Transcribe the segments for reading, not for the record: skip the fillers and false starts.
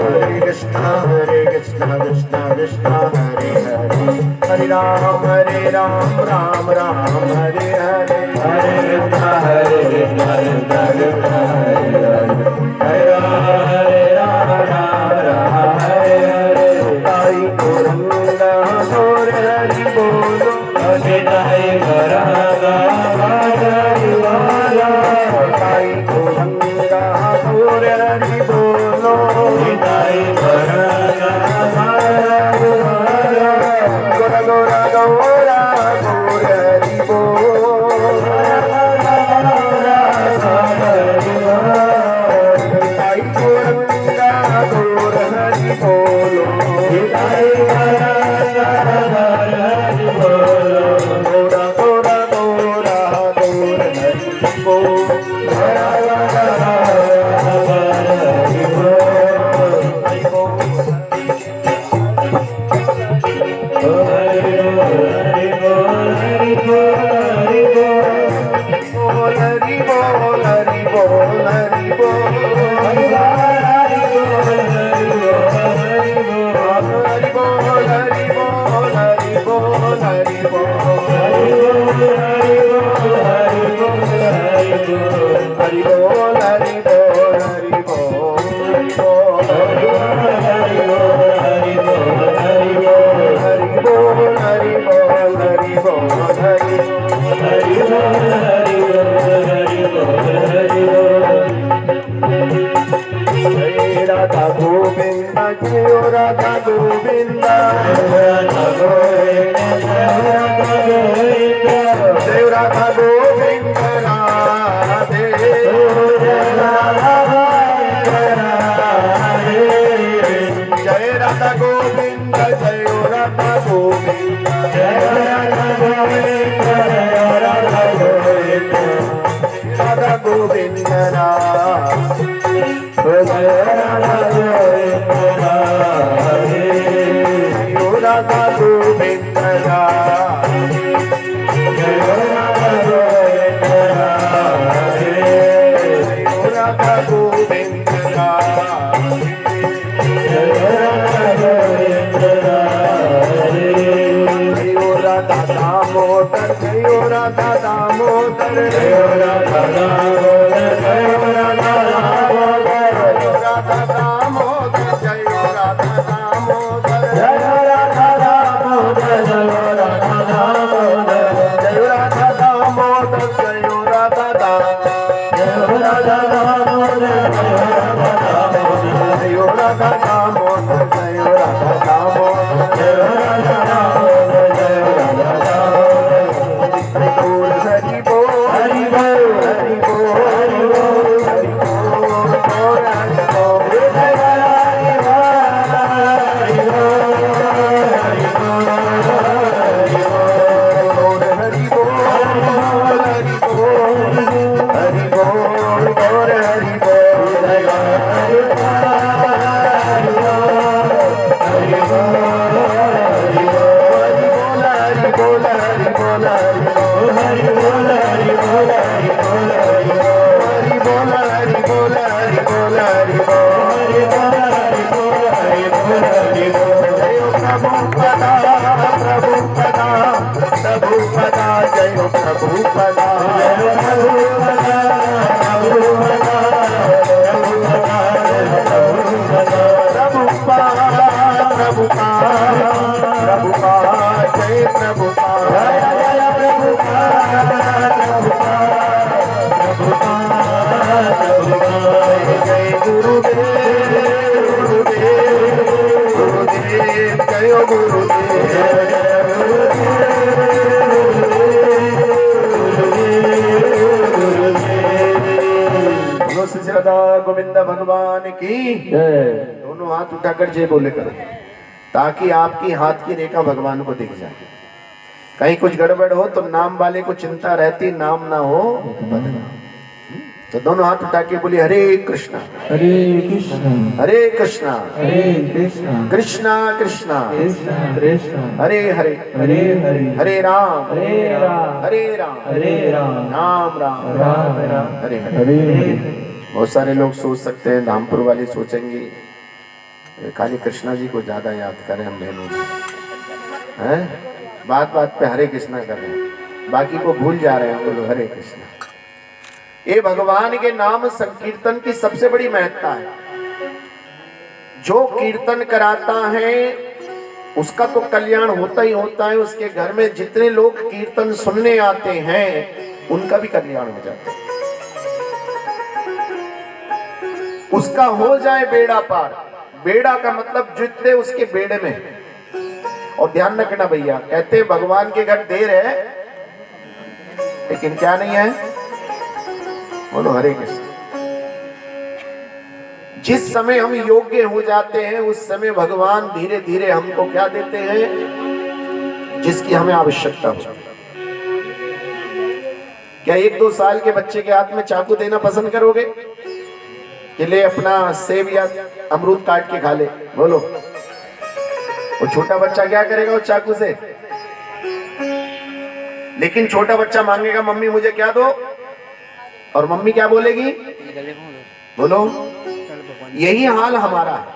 कृष्ण कृष्ण कृष्ण हरे हरे, हरे राम राम राम हरे हरे, हरे कृष्ण कृष्ण कृष्ण हरे हरे, हरे राम राम हरे हरे। ताई गौरंगा गौर हरि बोलो, अभिनय गौरंगा हरि बोलो, ताई गौरंगा गौर हरि बोलो, अभिनय गौरंगा हरि बोलो, गोरा गोरा गौरा गौर हरि बोलो, ताई गौरंगा गौर हरि बोलो, गोरा गोरा गौरा गौर हरि राधा गोविंद जय राधा गोविंद, जय राधा गोविंद राधे, जय राधा गोविंद जय राधा गोविंद, जय राधा गोविंद राधा गोविंद, राधा गोविंद राधा गोविंद राधा गोविंद राधा दामोदर जय राधा दामोदर, जय राधा दामोदर, जय राधा दामोदर, राधा दामोदर जय राधा दामोदर, जय राधा दामोदर, जय राधा दामोदर, जय राधा दामोदर जय राधा दामोदर, जय राधा दामोदर, जय राधा दामोदर, जय राधा दामोदर, जय राधा दामोदर, जय राधा दामोदर, जय राधा दामोदर, हरि बोल हरि बोल हरि बोल हरि बोल हरि बोल हरि बोल हरि बोल, जय हरि बोल हरि बोल हरि बोल हरि बोल हरि बोल हरि बोल गौर हरि बोल, जय हरि बोल हरि बोल हरि बोल हरि बोल हरि बोल हरि बोल हरि बोल हरि बोल हरि बोल हरि बोल हरि बोल हरि बोल हरि बोल हरि बोल, जय प्रभु पदा प्रभु पदा प्रभु पदा, जय प्रभु पदा जय प्रभु पदा प्रभु पदा प्रभु पदा प्रभु पदा, प्रभु पा प्रभु पा जय प्रभु पा, जय प्रभु पा प्रभु पा प्रभु पा प्रभु पा, जय गुरुदेव गुरुदेव गुरुदेव जय गुरुदेव, जय गुरुदेव श्री राधा गोविंद भगवान की दोनों हाथ उठाकर जय बोले करो, ताकि आपकी हाथ की रेखा भगवान को दिख जाए। कहीं कुछ गड़बड़ हो तो नाम वाले को चिंता रहती, नाम ना हो बदनाम। तो दोनों हाथ उठा के बोली हरे कृष्णा हरे कृष्णा हरे कृष्णा हरे कृष्णा कृष्णा कृष्णा कृष्णा कृष्णा हरे हरे हरे हरे हरे राम हरे राम हरे राम हरे राम राम राम राम राम हरे हरे। हरे हरे। बहुत सारे लोग सोच सकते हैं धामपुर वाले सोचेंगे खाली कृष्णा जी को ज्यादा याद करें हम बहनों हैं, बात बात पे हरे कृष्णा कर रहे हैं, बाकी को भूल जा रहे हैं। बोलो हरे कृष्णा। ये भगवान के नाम संकीर्तन की सबसे बड़ी महत्ता है। जो कीर्तन कराता है उसका तो कल्याण होता ही होता है, उसके घर में जितने लोग कीर्तन सुनने आते हैं उनका भी कल्याण हो जाता है, उसका हो जाए बेड़ा पार। बेड़ा का मतलब जितने उसके बेड़े में है। और ध्यान रखना भैया, कहते भगवान के घर देर है लेकिन क्या नहीं है। बोलो हरे कृष्ण। जिस समय हम योग्य हो जाते हैं उस समय भगवान धीरे धीरे हमको क्या देते हैं जिसकी हमें आवश्यकता हो। क्या 1-2 साल के बच्चे के हाथ में चाकू देना पसंद करोगे कि ले अपना सेब या अमरूद काट के खा ले? बोलो। वो छोटा बच्चा क्या करेगा उस चाकू से? लेकिन छोटा बच्चा मांगेगा मम्मी मुझे क्या दो, और मम्मी क्या बोलेगी? बोलो। यही हाल हमारा है।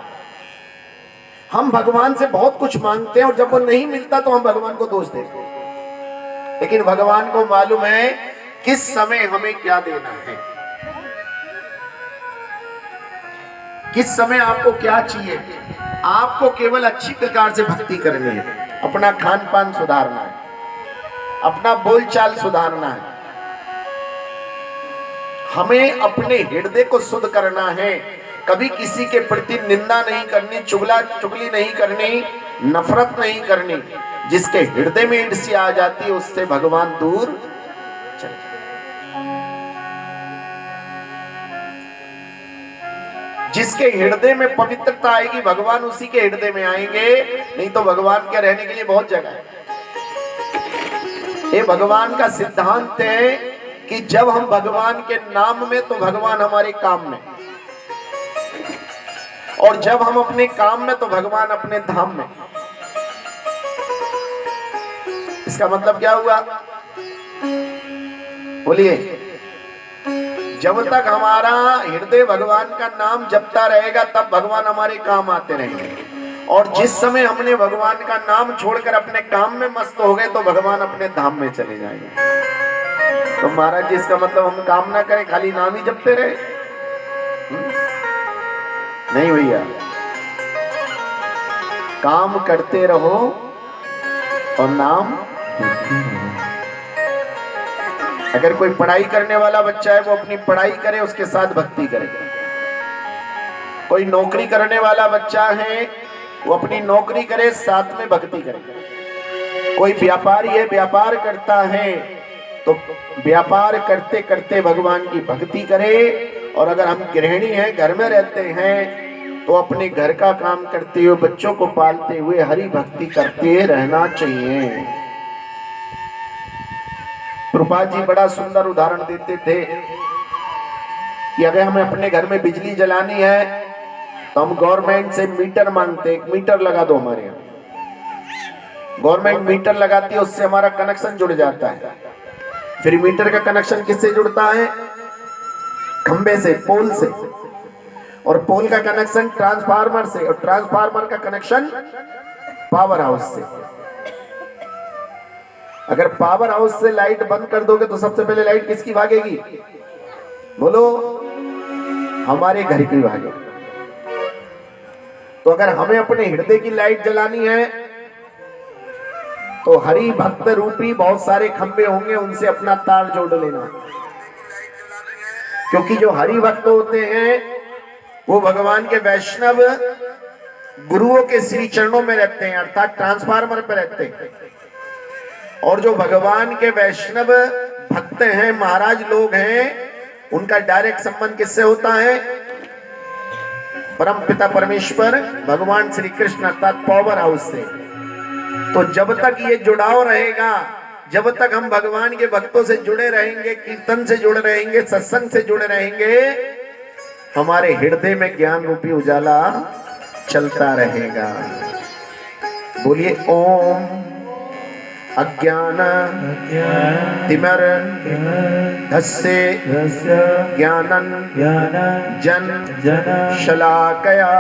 हम भगवान से बहुत कुछ मांगते हैं और जब वो नहीं मिलता तो हम भगवान को दोष देते हैं। लेकिन भगवान को मालूम है किस समय हमें क्या देना है, किस समय आपको क्या चाहिए। आपको केवल अच्छी प्रकार से भक्ति करनी है, अपना खान पान सुधारना है, अपना बोलचाल सुधारना है, हमें अपने हृदय को शुद्ध करना है। कभी किसी के प्रति निंदा नहीं करनी, चुगली नहीं करनी, नफरत नहीं करनी। जिसके हृदय में ईर्ष्या आ जाती है उससे भगवान दूर चले। जिसके हृदय में पवित्रता आएगी भगवान उसी के हृदय में आएंगे, नहीं तो भगवान के रहने के लिए बहुत जगह है। ये भगवान का सिद्धांत है कि जब हम भगवान के नाम में तो भगवान हमारे काम में, और जब हम अपने काम में तो भगवान अपने धाम में। इसका मतलब क्या हुआ? बोलिए। जब तक हमारा हृदय भगवान का नाम जपता रहेगा तब भगवान हमारे काम आते रहेंगे, और जिस समय हमने भगवान का नाम छोड़कर अपने काम में मस्त हो गए तो भगवान अपने धाम में चले जाएंगे। तो महाराज जी इसका मतलब हम काम ना करें, खाली नाम ही जपते रहे? नहीं भैया, काम करते रहो और नाम। अगर कोई पढ़ाई करने वाला बच्चा है वो अपनी पढ़ाई करे, उसके साथ भक्ति करे। कोई नौकरी करने वाला बच्चा है वो अपनी नौकरी करे, साथ में भक्ति करे। कोई व्यापारी है, व्यापार करता है तो व्यापार करते करते भगवान की भक्ति करे। और अगर हम गृहिणी हैं, घर में रहते हैं, तो अपने घर का काम करते हुए, बच्चों को पालते हुए हरि भक्ति करते रहना चाहिए। प्रभुपाद जी बड़ा सुंदर उदाहरण देते थे कि अगर हमें अपने घर में बिजली जलानी है तो हम गवर्नमेंट से मीटर मांगते, 1 मीटर लगा दो हमारे यहाँ। गवर्नमेंट मीटर लगाती है, उससे हमारा कनेक्शन जुड़ जाता है। फिर मीटर का कनेक्शन किससे जुड़ता है? खंबे से, पोल से, और पोल का कनेक्शन ट्रांसफार्मर से, और ट्रांसफार्मर का कनेक्शन पावर हाउस से। अगर पावर हाउस से लाइट बंद कर दोगे तो सबसे पहले लाइट किसकी भागेगी? बोलो। हमारे घर की भागेगी। तो अगर हमें अपने हृदय की लाइट जलानी है तो हरि भक्त रूपी बहुत सारे खंबे होंगे, उनसे अपना तार जोड़ लेना। क्योंकि जो हरि भक्त होते हैं वो भगवान के वैष्णव गुरुओं के श्री चरणों में रहते हैं, अर्थात ट्रांसफार्मर पर रहते हैं। और जो भगवान के वैष्णव भक्त हैं, महाराज लोग हैं, उनका डायरेक्ट संबंध किससे होता है? परम पिता परमेश्वर भगवान श्री कृष्ण अर्थात पावर हाउस से। तो जब तक ये जुड़ाव रहेगा, जब तक हम भगवान के भक्तों से जुड़े रहेंगे, कीर्तन से जुड़े रहेंगे, सत्संग से जुड़े रहेंगे, हमारे हृदय में ज्ञान रूपी उजाला चलता रहेगा। बोलिए ओम अज्ञान तिमिर धस्य ज्ञानन जन शलाकया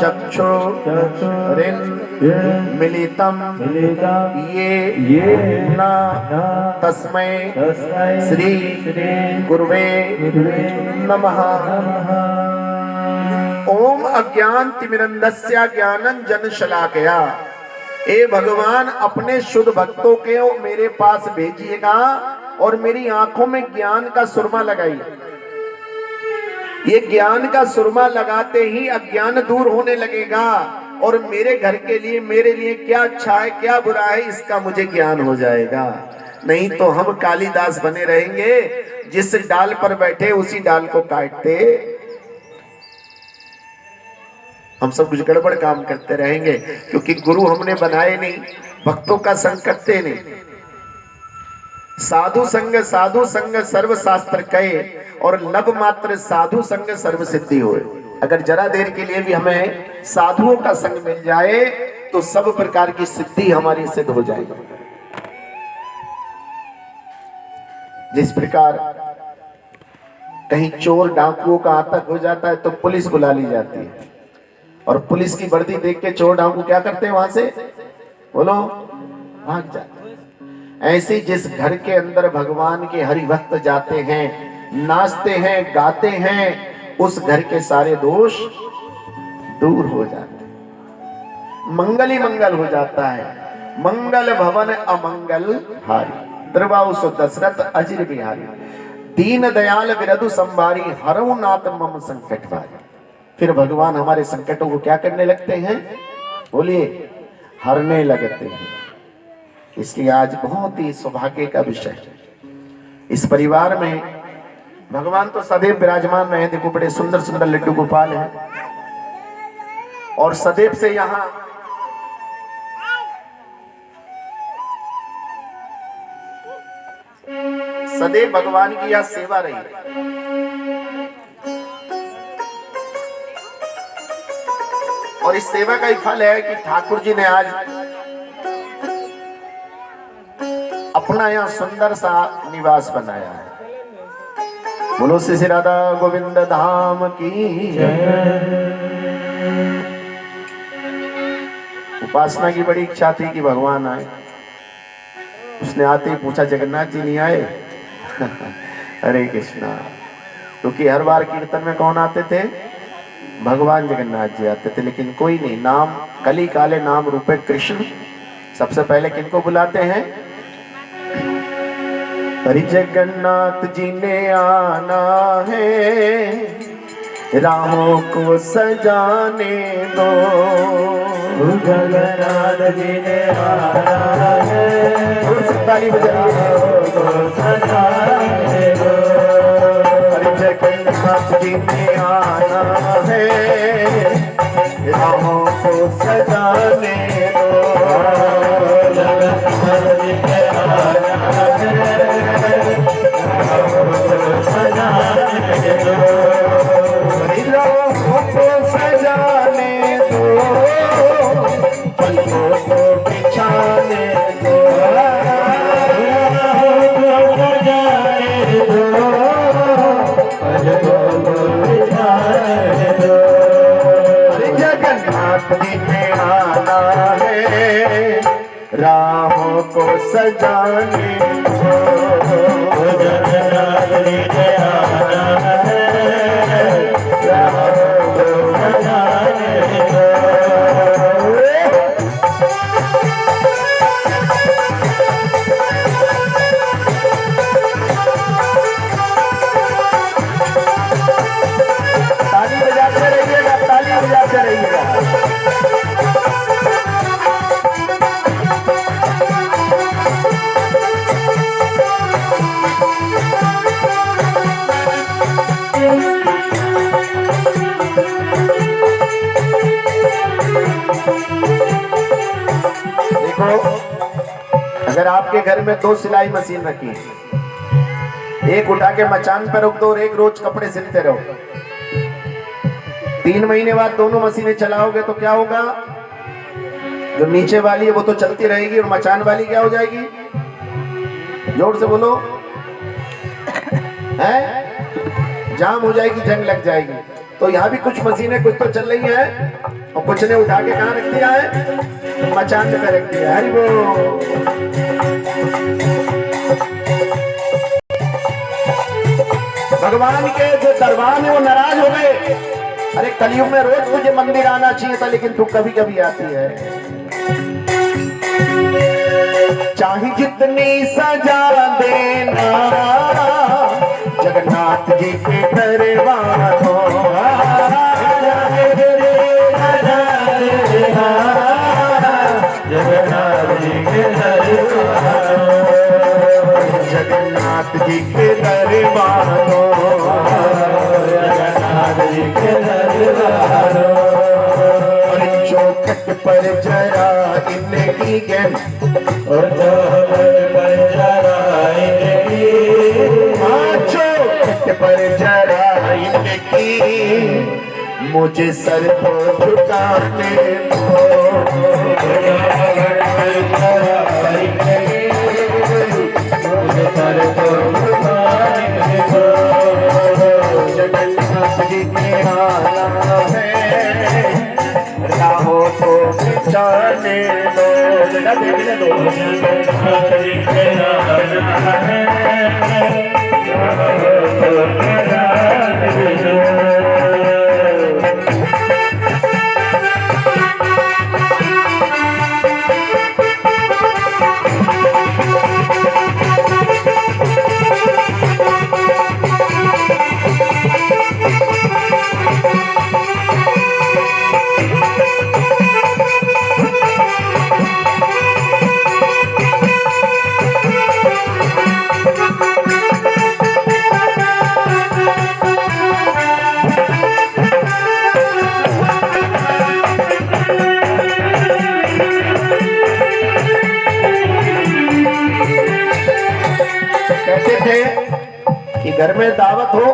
चक्षु ऋण मिलितम ये न तस्मै श्री गुरुवे नमः। ओम अज्ञान तिमिरंधस्य ज्ञानंजन शलाकया। ए भगवान अपने शुद्ध भक्तों के मेरे पास भेजिएगा और मेरी आंखों में ज्ञान का सुरमा लगाइए। ये ज्ञान का सुरमा लगाते ही अज्ञान दूर होने लगेगा और मेरे घर के लिए, मेरे लिए क्या अच्छा है क्या बुरा है इसका मुझे ज्ञान हो जाएगा। नहीं तो हम कालिदास बने रहेंगे, जिस डाल पर बैठे उसी डाल को काटते। हम सब कुछ गड़बड़ काम करते रहेंगे, क्योंकि गुरु हमने बनाए नहीं, भक्तों का संग करते नहीं। साधु संग सर्व शास्त्र कहे और लब मात्र साधु संग सर्व सिद्धि होए। अगर जरा देर के लिए भी हमें साधुओं का संग मिल जाए तो सब प्रकार की सिद्धि हमारी सिद्ध हो जाएगी। जिस प्रकार कहीं चोर डाकुओं का आतंक हो जाता है तो पुलिस बुला ली जाती है, और पुलिस की वर्दी देख के चोर डाकू क्या करते हैं, वहां से बोलो भाग जाते हैं। ऐसे जिस घर के अंदर भगवान के हरि भक्त जाते हैं, नाचते हैं, गाते हैं, उस घर के सारे दोष दूर हो जाते हैं, मंगल ही मंगल हो जाता है। मंगल भवन अमंगल हारी, द्रवाउसु दशरथ अजिर बिहारी, दीन दयाल विरधु संभारी, हरऊ नाथ मम संकट भारी। फिर भगवान हमारे संकटों को क्या करने लगते हैं, बोलिए, हरने लगते हैं। इसलिए आज बहुत ही सौभाग्य का विषय है। इस परिवार में भगवान तो सदैव विराजमान रहे। देखो बड़े सुंदर सुंदर लड्डू गोपाल हैं, और सदैव से यहाँ सदैव भगवान की यह सेवा रही है। और इस सेवा का ही फल है कि ठाकुर जी ने आज अपना यह सुंदर सा निवास बनाया है। बोलो श्री राधा गोविंद धाम की जय। उपासना की बड़ी इच्छा थी कि भगवान आए। उसने आते ही पूछा, जगन्नाथ जी नहीं आए? हरे कृष्णा। क्योंकि हर बार कीर्तन में कौन आते थे, भगवान जगन्नाथ जी आते थे, लेकिन कोई नहीं। नाम कली काले नाम रूपे कृष्ण। सबसे पहले किनको बुलाते हैं, हरि जगन्नाथ जी ने आना है, राहों को सजाने दो। जगन्नाथ जी ने आना है, ताली बजाइए, सजाने दो। हरि जगन्नाथ जी ने आना है, राहों को सजाने दो। जगन्नाथ जी ने आना है, सजाने दो। राहों को सजाने दो, पलकों को बिछाने दो। जगन्नाथ जी ने आना है, राहों को सजाने दो। जगन्नाथ जी ने आना है, राहों को सजाने दो। ताली बजाते रहिएगा, ताली बजाते रहिएगा। देखो, अगर आपके घर में 2 सिलाई मशीन रखी है, एक उठा के मचान पर रख दो और एक रोज कपड़े सिलते रहो, 3 महीने बाद दोनों मशीनें चलाओगे तो क्या होगा, जो नीचे वाली है वो तो चलती रहेगी और मचान वाली क्या हो जाएगी, जोर से बोलो, है जाम हो जाएगी, जंग लग जाएगी। तो यहाँ भी कुछ मशीनें कुछ तो चल रही हैं और कुछ ने उठा के कहाँ रख दिया है, मचान पे रख दिया है। हरि बोल। भगवान के जो दरबार में वो नाराज हो गए। अरे कलयुग में रोज तुझे मंदिर आना चाहिए था, लेकिन तू कभी कभी आती है। चाहे जितनी सजा देना जगन्नाथ जी के दरबार हो, जगन्नाथ जी के दरबार, जगन्नाथ जी के दरबार हो, जगन्नाथ जी के दरबार। और चौखट पर जरा इनकी गन, और चौखट पर जरा इनकी, चौखट पर जरा इनकी मुझे सर को झुकाने दो। जगन्नाथ जी के आना है, राहों को जाने दो, बेटा देखने दो। जगन्नाथ जी के आना है, राहों को जाने दो। कि घर में दावत हो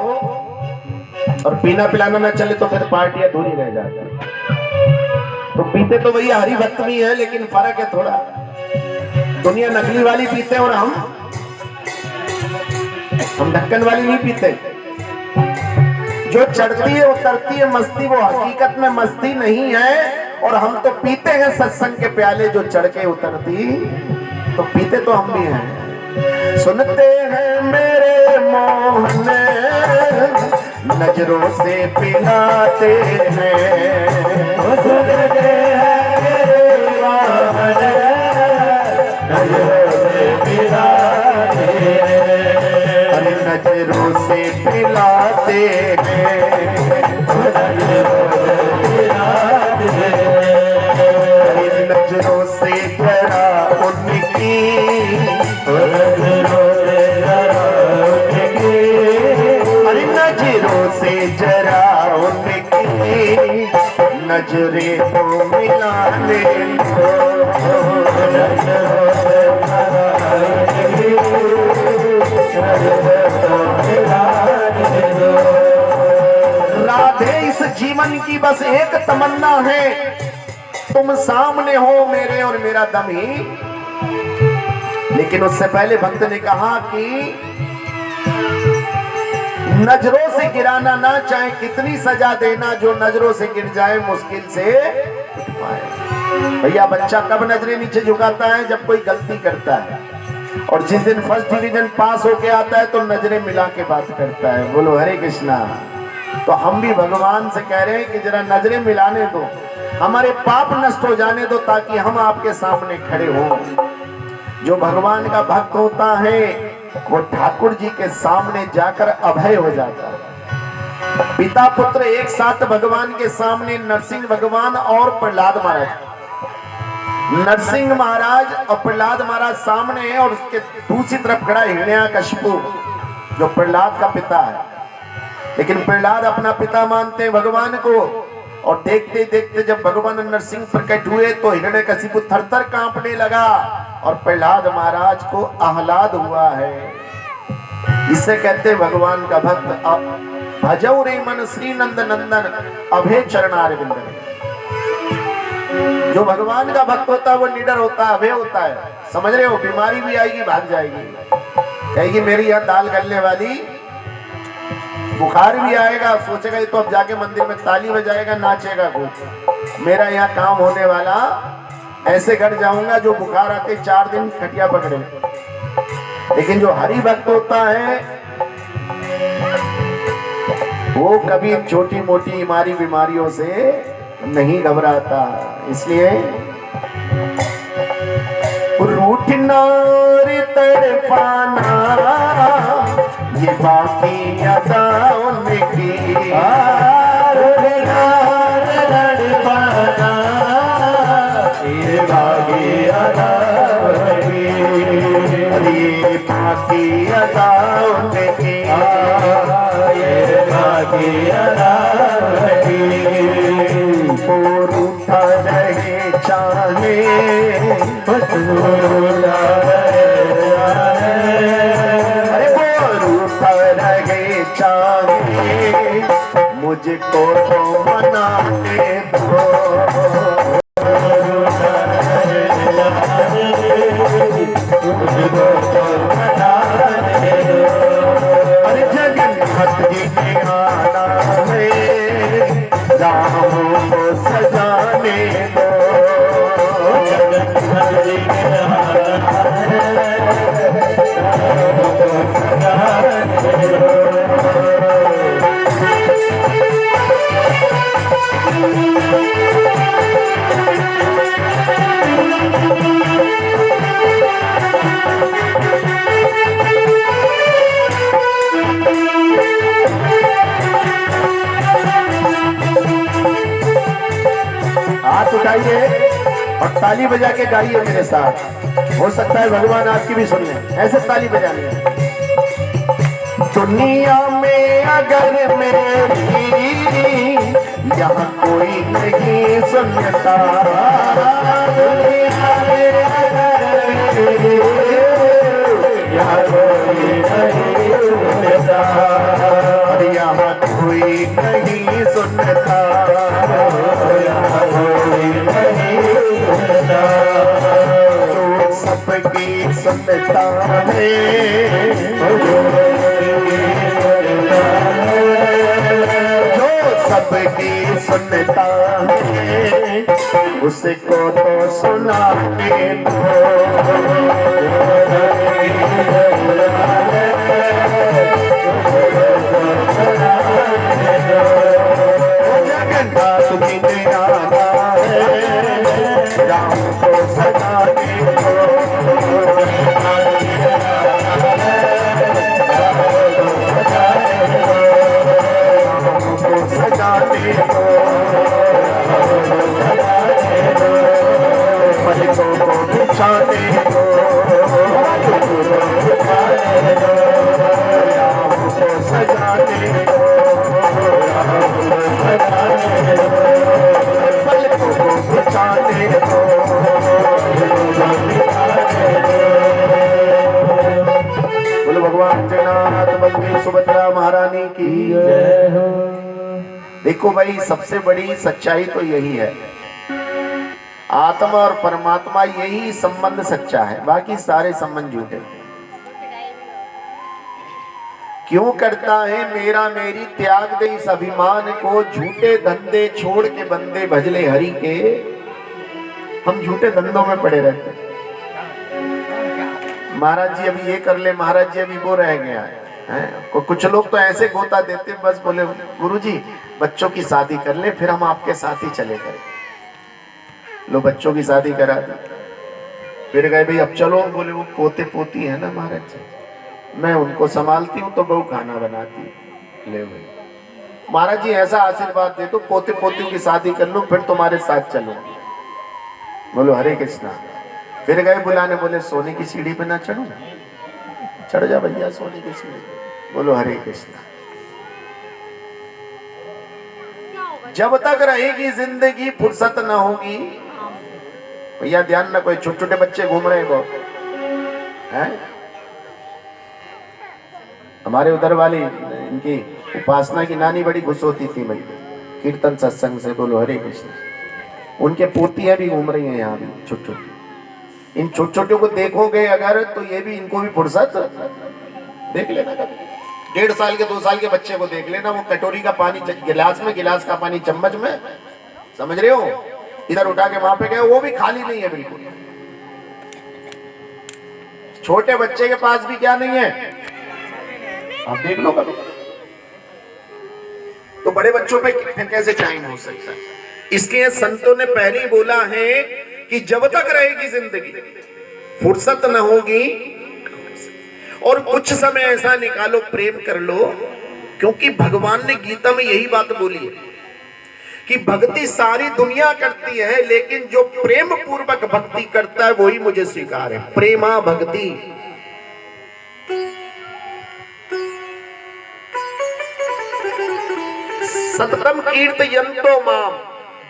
और पीना पिलाना ना चले तो फिर पार्टी अधूरी रह जाती। तो पीते तो भैया हरि भक्त भी है, लेकिन फर्क है थोड़ा। दुनिया नकली वाली पीते और हम ढक्कन वाली नहीं पीते। जो चढ़ती है उतरती है मस्ती, वो हकीकत में मस्ती नहीं है। और हम तो पीते हैं सत्संग के प्याले, जो चढ़ के उतरती, तो पीते तो हम भी हैं। सुनते हैं मेरे मोहन नजरों से पिलाते हैं, सुनते हैं मेरे मोहन नजरों से पिलाते हैं, अरे नजरों से पिलाते हैं, नजरों से जरा उनकी, अरे नजरों से जरा उनकी नजरें तो मिलाने दो। राधे इस जीवन की बस एक तमन्ना है, तुम सामने हो मेरे और मेरा दम ही। लेकिन उससे पहले भक्त ने कहा कि नजरों से गिराना ना, चाहे कितनी सजा देना, जो नजरों से गिर जाए मुश्किल से उठ पाए। भैया बच्चा कब नजरें नीचे झुकाता है? जब कोई गलती करता है। और जिस दिन फर्स्ट डिवीजन पास होके आता है तो नजरें मिला के बात करता है। बोलो हरे कृष्णा। तो हम भी भगवान से कह रहे हैं कि जरा नजरें मिलाने दो, हमारे पाप नष्ट हो जाने दो, ताकि हम आपके सामने खड़े हों। जो भगवान का भक्त होता है वो ठाकुर जी के सामने जाकर अभय हो जाता है। पिता पुत्र एक साथ भगवान के सामने, नरसिंह भगवान और प्रहलाद महाराज, नरसिंह महाराज और प्रहलाद महाराज सामने है, और उसके दूसरी तरफ खड़ा हिरण्याकशिपु जो प्रहलाद का पिता है। लेकिन प्रहलाद अपना पिता मानते हैं भगवान को, और देखते देखते जब भगवान नरसिंह प्रकट हुए तो हिरण्याकशिपु थरथर कांपने लगा, और प्रहलाद महाराज को आह्लाद हुआ है। इसे कहते भगवान का भक्त भजौ रे मन श्री नंद नंदन अभय चरणारविंद। जो भगवान का भक्त होता है वो निडर होता है, अभय होता है। समझ रहे हो? बीमारी भी आएगी भाग जाएगी, कहेगी मेरी यह दाल गलने वाली बुखार भी आएगा, सोचेगा ये तो अब जाके मंदिर में ताली बजाएगा, नाचेगा खूब। मेरा यहाँ काम होने वाला, ऐसे घर जाऊंगा जो बुखार आते 4 दिन खटिया पकड़े। लेकिन जो हरि भक्त होता है वो कभी छोटी मोटी बीमारी बीमारियों से नहीं घबराता। इसलिए रूठना रे तड़पाना ये बाकी अदा उनकी, रूठना रे तड़पाना ये बाकी अदा उनकी, ये बाकी अदा उनकी, ये बाकी अदा उनकी। और उठा रहे चाहे अरे वो रूठा रहे चाहे मुझको तो मनाने दो। अरे जगन्नाथ जी ने आना है रामों को सजाने दो। जगन्नाथ जी ने आना है रामों को सजाने दो। हाथ उठाइए और ताली बजा के गाइए मेरे साथ। हो सकता है भगवान आपकी भी सुन लें, ऐसे ताली बजानी है। दुनिया में अगर मेरी यहाँ कोई नहीं सुनता, दुनिया में अगर मेरी यहाँ कोई नहीं सुनता, यहाँ कोई नहीं सुनता, तो सबकी सुनता है, जो सबकी सुनता है उसको तो सुनाने दो। जगन्नाथ जी ने आना है राम को सजाने दो। सजाने दो, पलकों को बिछाने दो, राम को सजाने दो, पलकों को बिछाने दो। बोलो भगवान जगन्नाथ बलदेव सुभद्रा महारानी की जय हो। देखो भाई, सबसे बड़ी सच्चाई तो यही है, आत्मा और परमात्मा यही संबंध सच्चा है, बाकी सारे संबंध झूठे। क्यों करता है मेरा मेरी त्याग दे इस अभिमान को, झूठे धंधे छोड़ के बंदे भजले हरि के। हम झूठे धंधों में पड़े रहते हैं। महाराज जी अभी ये कर ले, महाराज जी अभी वो रह गया है। कुछ लोग तो ऐसे गोता देते, बस बोले गुरुजी बच्चों की शादी कर ले फिर हम आपके साथ ही चले गए। लो बच्चों की शादी करा दी, फिर गए भाई अब चलो, बोले वो पोते पोती है ना महाराज जी, मैं उनको संभालती हूँ तो बहू खाना बनाती है। ले भाई महाराज जी ऐसा आशीर्वाद दे दो पोते पोतियों की शादी कर लूँ फिर तुम्हारे साथ चलूंगी। बोलो हरे कृष्णा। फिर गए बुलाने, बोले सोने की सीढ़ी पे ना चढ़ो, चढ़ जा भैया सोने की सीढ़ी पे। बोलो हरे कृष्णा। जब तक रहेगी जिंदगी फुर्सत न होगी। भैया ध्यान ना, कोई छोटे छोटे बच्चे घूम रहे हैं बहुत हैं। हमारे उधर वाली इनकी उपासना की नानी बड़ी खुश होती थी भाई कीर्तन सत्संग से। बोलो हरे कृष्ण। उनके पोतियां भी घूम रही हैं यहाँ भी छोटी छोटी। इन छोटे छोटे को देखोगे अगर तो ये भी, इनको भी फुर्सत देख लेना कभी। 1.5 साल के 2 साल के बच्चे को देख लेना, वो कटोरी का पानी गिलास में, गिलास का पानी चम्मच में, समझ रहे हो, इधर उठा के वहां पे गए, वो भी खाली नहीं है बिल्कुल। छोटे बच्चे के पास भी क्या नहीं है, आप देख लो कभी। तो बड़े बच्चों पे फिर कैसे टाइम हो सकता है? इसलिए संतों ने पहले ही बोला है कि जब तक रहेगी जिंदगी फुर्सत न होगी, और कुछ समय ऐसा निकालो, प्रेम कर लो, क्योंकि भगवान ने गीता में यही बात बोली है कि भक्ति सारी दुनिया करती है, लेकिन जो प्रेम पूर्वक भक्ति करता है वही मुझे स्वीकार है। प्रेमा भक्ति। सततम कीर्तयन्तो माम,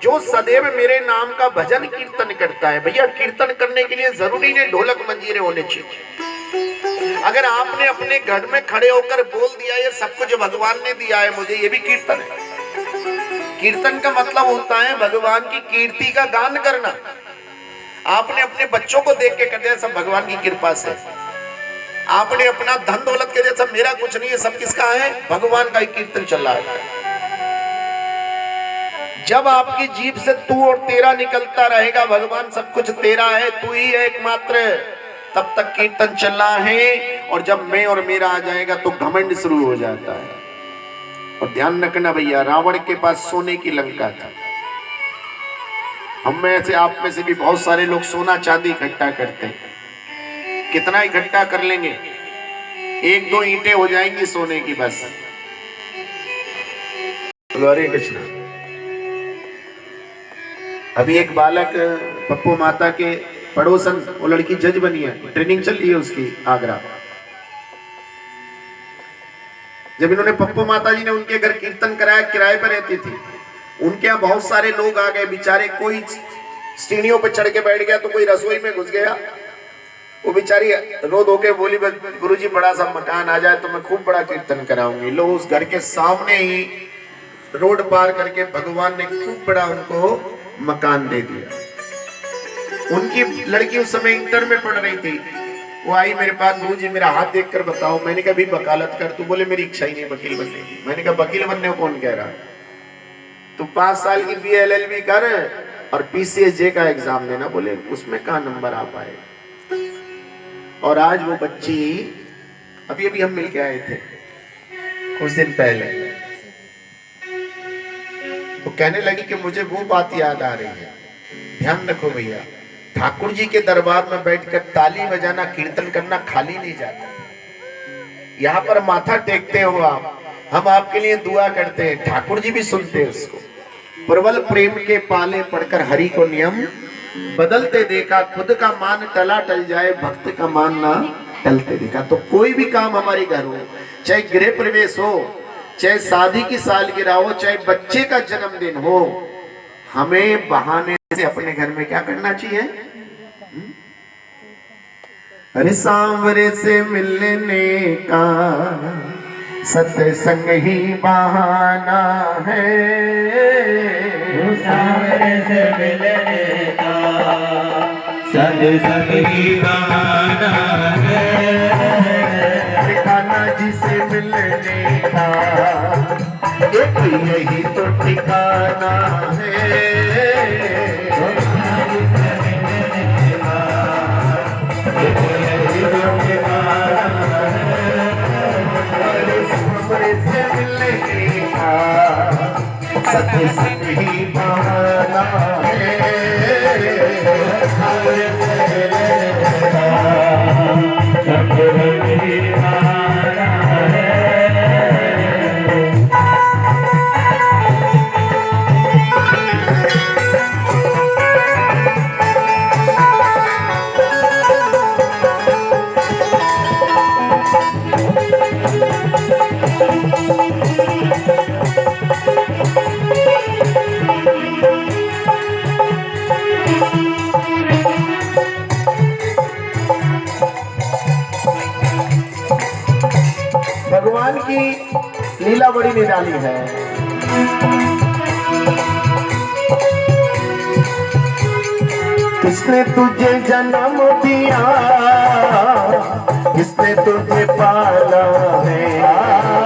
जो सदैव मेरे नाम का भजन कीर्तन करता है। भैया कीर्तन करने के लिए जरूरी नहीं ढोलक मंजीरे होने चाहिए। अगर आपने अपने घर में खड़े होकर बोल दिया ये सब कुछ भगवान ने दिया है मुझे, ये भी कीर्तन है। कीर्तन का मतलब होता है भगवान की कीर्ति का गान करना। आपने अपने बच्चों को देख के कर दिया सब भगवान की कृपा से। आपने अपना धन दौलत के दिया सब मेरा कुछ नहीं है, सब किसका है? भगवान का ही कीर्तन चल रहा है। जब आपकी जीभ से तू और तेरा निकलता रहेगा, भगवान सब कुछ तेरा है, तू ही है एकमात्र, तब तक कीर्तन चलना है। और जब मैं और मेरा आ जाएगा तो घमंड शुरू हो जाता है। और ध्यान रखना भैया, रावण के पास सोने की लंका था। हम में से, आप में से भी बहुत सारे लोग सोना चांदी इकट्ठा करते हैं। कितना इकट्ठा कर लेंगे? 1-2 ईंटें हो जाएंगी सोने की बस। हरे कृष्ण। अभी एक बालक पप्पू माता के पड़ोसन, वो लड़की जज बनी है, ट्रेनिंग चल रही है उसकी आगरा। जब इन्होंने पप्पू माता जी ने उनके घर कीर्तन कराया, किराए पर रहती थी, उनके यहाँ बहुत सारे लोग आ गए बेचारे। कोई सीढ़ियों पर चढ़ के बैठ गया तो कोई रसोई में घुस गया। वो बेचारी रो धो के बोली, गुरुजी बड़ा सा मकान आ जाए तो मैं खूब बड़ा कीर्तन कराऊंगी। लो, उस घर के सामने ही रोड पार करके भगवान ने खूब बड़ा उनको मकान दे दिया। उनकी लड़की उस समय इंटर में पढ़ रही थी। वो आई मेरे पास, गुरुजी मेरा हाथ देखकर बताओ। मैंने कहा भी वकालत कर। तू बोले मेरी इच्छा ही नहीं वकील बनने की। मैंने कहा वकील बनने को कौन कह रहा? तू 5 साल की BA LLB कर और PCSJ का एग्जाम देना। बोले उसमें कहाँ नंबर आ पाए। और आज वो बच्ची, अभी अभी हम मिल के आए थे कुछ दिन पहले, तो कहने लगी कि मुझे वो बात याद आ रही है। ध्यान रखो भैया, ठाकुर जी के दरबार में बैठकर ताली बजाना, कीर्तन करना खाली नहीं जाता। यहाँ पर माथा टेकते हो आप, हम आपके लिए दुआ करते हैं, ठाकुर जी भी सुनते हैं उसको। प्रबल प्रेम के पाले पढ़कर हरि को नियम बदलते देखा, खुद का मान टला टल जाए, भक्त का मान ना टलते देखा। तो कोई भी काम हमारे घर हो, चाहे गृह प्रवेश हो, चाहे शादी की सालगिरह हो, चाहे बच्चे का जन्मदिन हो, हमें बहाने से अपने घर में क्या करना चाहिए? अरे सांवरे से मिलने का सत्संग ही बहाना है। सांवरे से मिलने का सत्संग ही बहाना है। ठिकाना जिसे मिलने का एक यही तो ठिकाना है। सत्संग ही बहाना है। भगवान की लीला बड़ी निराली है। किसने तुझे जन्म दिया, किसने तुझे पाला है।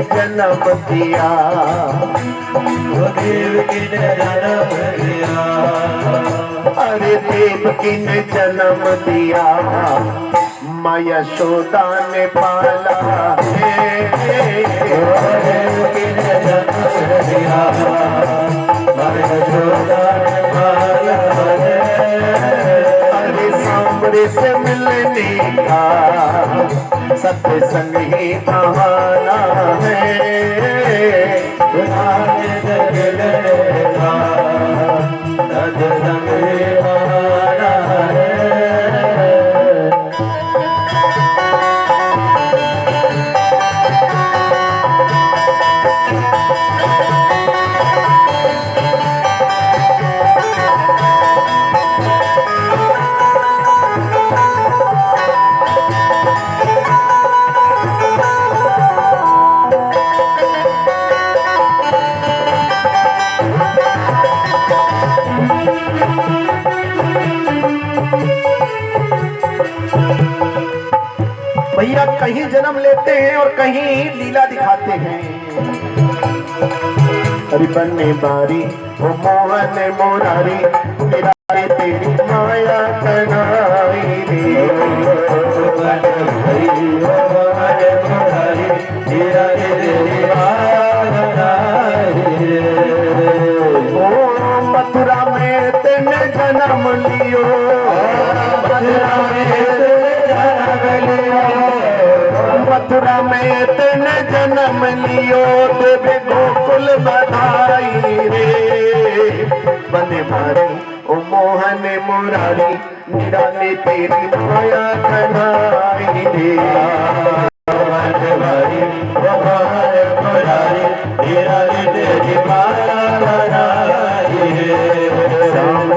जन्म दिया, वो देवकी ने जन्म दिया, अरे देवकी ने जन्म दिया, माँ यशोदा ने पाला है। देवकी ने जन्म दिया, माँ यशोदा ने पाला है। अरे सांवरे से मिलने का सत्संग ही बहाना है, पुराने जगले का सत्संग ही बहाना है। भैया कहीं जन्म लेते हैं और कहीं लीला दिखाते हैं। अरे बनने बारी वो मोहन मोरारी, तेरा रे तेरी माया कनाई रे, मथुरा में तेने जन्म लियो, मथुरा में तेने जन्म लियो, देवे गोकुल बधाई रे। बने मारी ओ मोहन मुरारी, निराले तेरी माया कनाई रे।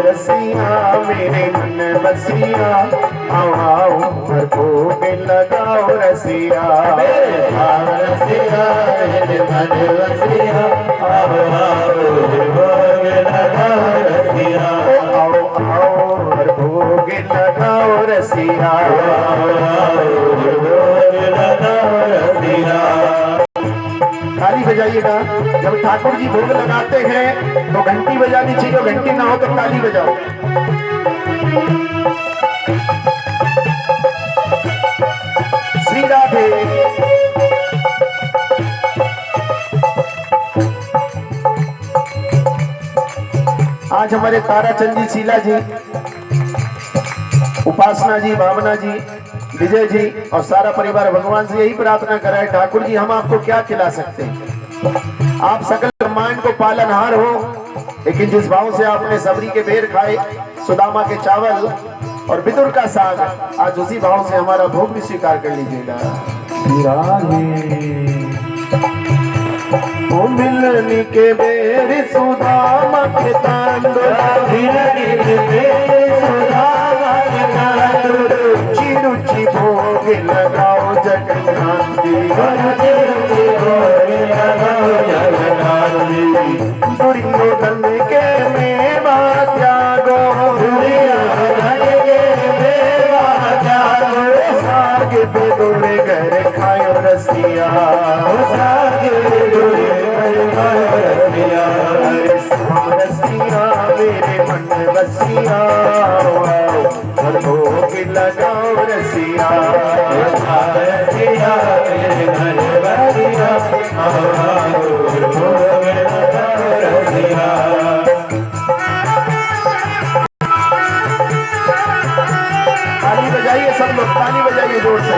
रसिया मेरे मन बसिया, आओ आओ हर भोग लगाओ रसिया, रसिया मेरे मन बसिया, आओ आओ भोग लगाओ रसिया, आओ आओ हर भोग लगाओ रसिया, भोग लगाओ रसिया। ताली बजाइएगा। जब ठाकुर जी भोग लगाते हैं तो घंटी बजानी चाहिए, घंटी ना हो तो ताली बजाओ। श्री राधे। आज हमारे ताराचंद जी, शीला जी, उपासना जी, भावना जी, विजय जी और सारा परिवार भगवान से यही प्रार्थना कर रहा है, ठाकुर जी हम आपको क्या खिला सकते हैं, आप सकल ब्रह्मांड को पालनहार हो, लेकिन जिस भाव से आपने सबरी के बेर खाए, सुदामा के चावल और विदुर का साग, आज उसी भाव से हमारा भोग भी स्वीकार कर लीजिएगा। ओ मिलनी के बेर सुदामा के तांडव, रुचि रुचि भोग लगाओ जगन्नाथ जी, दुर्योधन के मेवा त्यागो, साग बेदुर घर खायो रसिया, रसिया मेरे मन बसिया, भोग लगाओ रसिया, रसिया मेरे मन बसिया, भोग लगाओ रसिया। ताली बजाइए सब लोग, ताली बजाइए जोर से,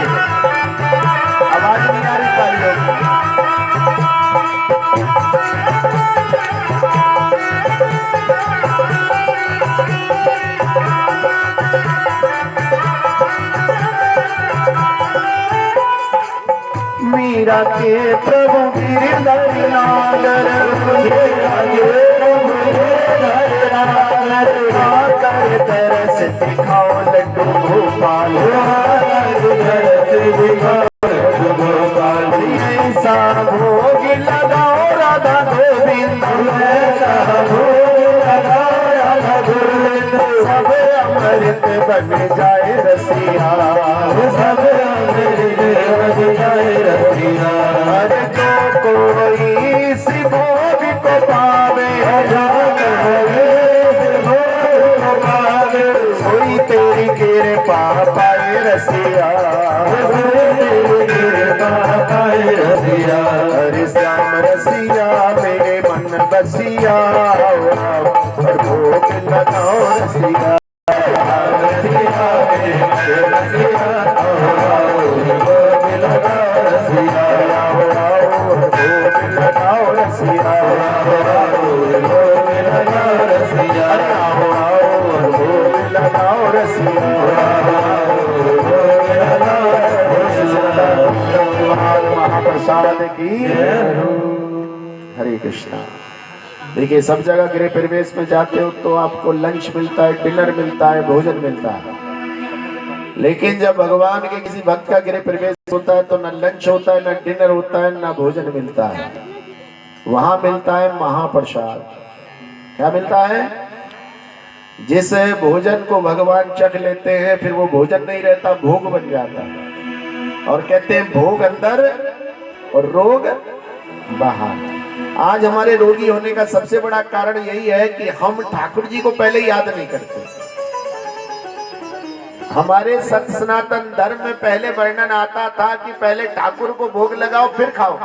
आवाज नहीं आ रही तालियों की। मीरा के प्रभु गिरधर नागर, आकर तरस दिखाओ लड्डू गोपाल, ऐसा भोग लगाओ राधा गोविंद, सब अमृत बन जाए रसिया, सब अमृत बन जाए रसिया, जो रसिया, हरे श्याम रसिया मेरे मन बसिया, और भोग लगाओ रसिया, रसिया मेरे रसिया, भोग लगाओ रसिया, भोग लगाओ रसिया, भोग लगाओ रसिया, भोग लगाओ रसिया, महाप्रसाद की हरे कृष्णा। देखिए सब जगह गृह प्रवेश में जाते हो तो आपको लंच मिलता है, डिनर मिलता है, भोजन मिलता है, लेकिन जब भगवान के किसी भक्त का गृह प्रवेश होता है तो न लंच होता है, न डिनर होता है, न भोजन मिलता है। वहां मिलता है महाप्रसाद। क्या मिलता है? जिस भोजन को भगवान चख लेते हैं फिर वो भोजन नहीं रहता, भोग बन जाता है, और कहते हैं भोग अंदर और रोग बाहर। आज हमारे रोगी होने का सबसे बड़ा कारण यही है कि हम ठाकुर जी को पहले याद नहीं करते। हमारे सत्य सनातन धर्म में पहले वर्णन आता था कि पहले ठाकुर को भोग लगाओ फिर खाओ,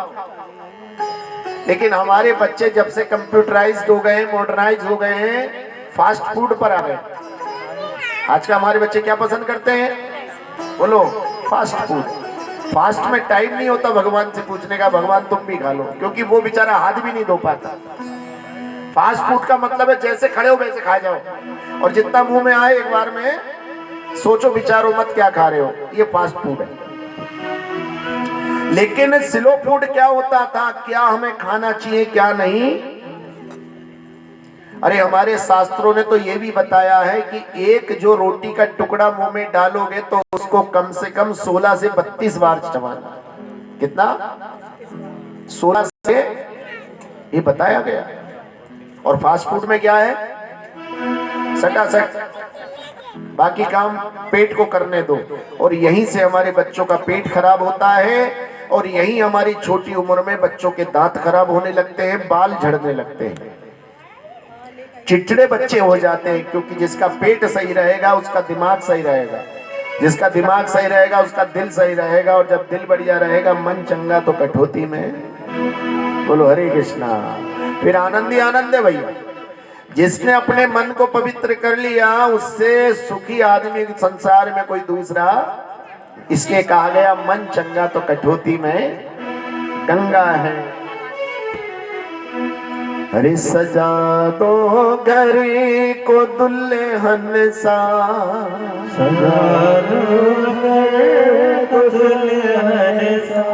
लेकिन हमारे बच्चे जब से कंप्यूटराइज्ड हो गए, मॉडर्नाइज हो गए हैं, फास्ट फूड पर आ गए। आज का हमारे बच्चे क्या पसंद करते हैं? बोलो, फास्ट फूड। फास्ट में टाइम नहीं होता भगवान से पूछने का, भगवान तुम भी खा लो, क्योंकि वो बेचारा हाथ भी नहीं धो पाता। फास्ट फूड का मतलब है जैसे खड़े हो वैसे खा जाओ, और जितना मुंह में आए एक बार में सोचो विचारो मत क्या खा रहे हो, ये फास्ट फूड है। लेकिन स्लो फूड क्या होता था, क्या हमें खाना चाहिए क्या नहीं। अरे हमारे शास्त्रों ने तो ये भी बताया है कि एक जो रोटी का टुकड़ा मुंह में डालोगे तो उसको कम से कम 16 से 32 बार चबाना। कितना? 16 से, ये बताया गया। और फास्ट फूड में क्या है? सटासट बाकी काम पेट को करने दो, और यहीं से हमारे बच्चों का पेट खराब होता है, और यहीं हमारी छोटी उम्र में बच्चों के दांत खराब होने लगते हैं, बाल झड़ने लगते हैं, चिड़चिड़े बच्चे हो जाते हैं। क्योंकि जिसका पेट सही रहेगा उसका दिमाग सही रहेगा, जिसका दिमाग सही रहेगा उसका दिल सही रहेगा, और जब दिल बढ़िया रहेगा मन चंगा तो कठौती में। बोलो हरे कृष्णा। फिर आनंद ही आनंद है भैया। जिसने अपने मन को पवित्र कर लिया उससे सुखी आदमी संसार में कोई दूसरा। इसलिए कहा गया मन चंगा तो कठौती में गंगा है। अरे सजा दो घर को दुल्हन सा, सजा दो घर को दुल्हन सा।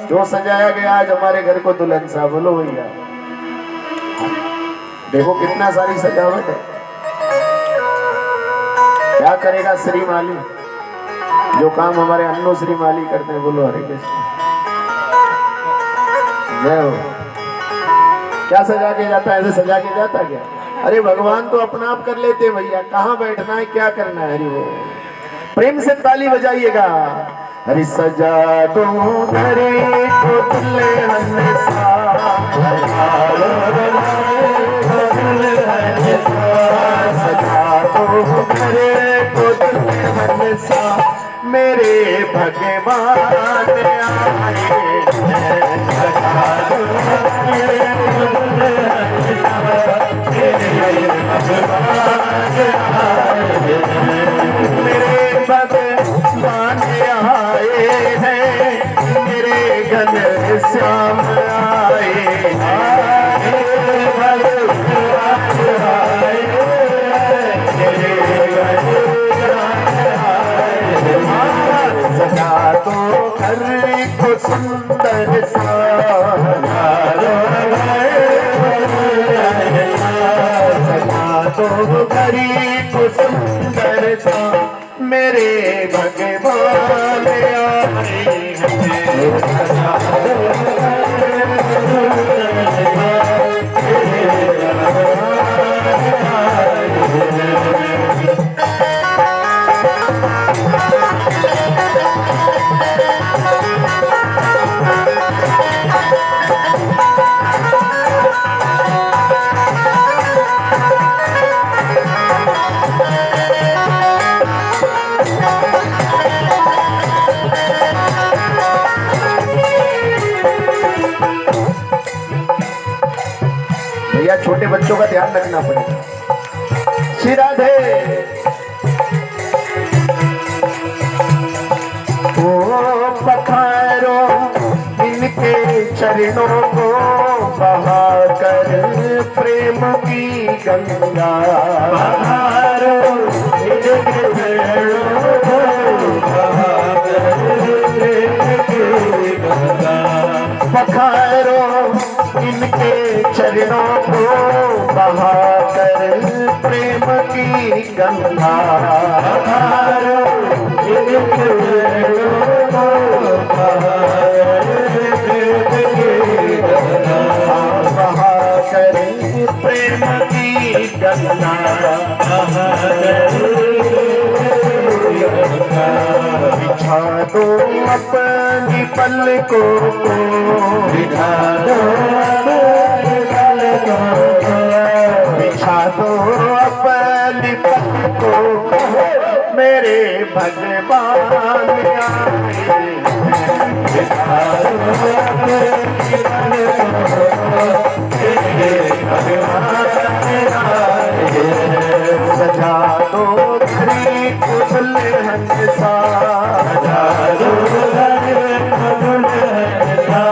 जो सजाया गया आज हमारे घर को दुल्हन सा। बोलो भैया, देखो कितना सारी सजावट है। क्या करेगा श्री माली, जो काम हमारे अन्नो श्री माली करते हैं। बोलो हरे कृष्ण, जय हो। क्या सजा के जाता है? ऐसे सजा के जाता क्या? अरे भगवान तो अपना आप कर लेते भैया, कहाँ बैठना है क्या करना है। हरि बोल, प्रेम से ताली बजाइएगा। हरि सजा दो घरे को दुल्हन सा, सजा दो घरे को दुल्हन सा, मेरे भगवान आए। सजा दो घरे को दुल्हन सा, मेरे भगवान आए। मेरे भगवान आए हैं, मेरे घन श्याम आए। सजा तो घर को सुंदर सा, सजा तो घर को सुंदर सा, मेरे भगवान आए क्या छोटे बच्चों का ध्यान रखना पड़ेगा। श्री राधे ओ पखारो इनके चरणों को बहाकर प्रेम की गंगा, पधारो इनके चरणों को बहाकर प्रेम की गंगा, पखारो इनके चरणों को बहाकर प्रेम की गंगा, पधारो इनके चरणों को बहाकर प्रेम की गंगा, बहाकर प्रेम की गंगा, बिछा दो अपनी पलकों को, बिछा दो बिछा दो अपनी पलकों को, मेरे भगवान आए। बिछा दो अपनी पलकों को, मेरे भगवान आए। सजा दो घड़ी को दुल्हन सा, सजा दो घड़ी को दुल्हन सा,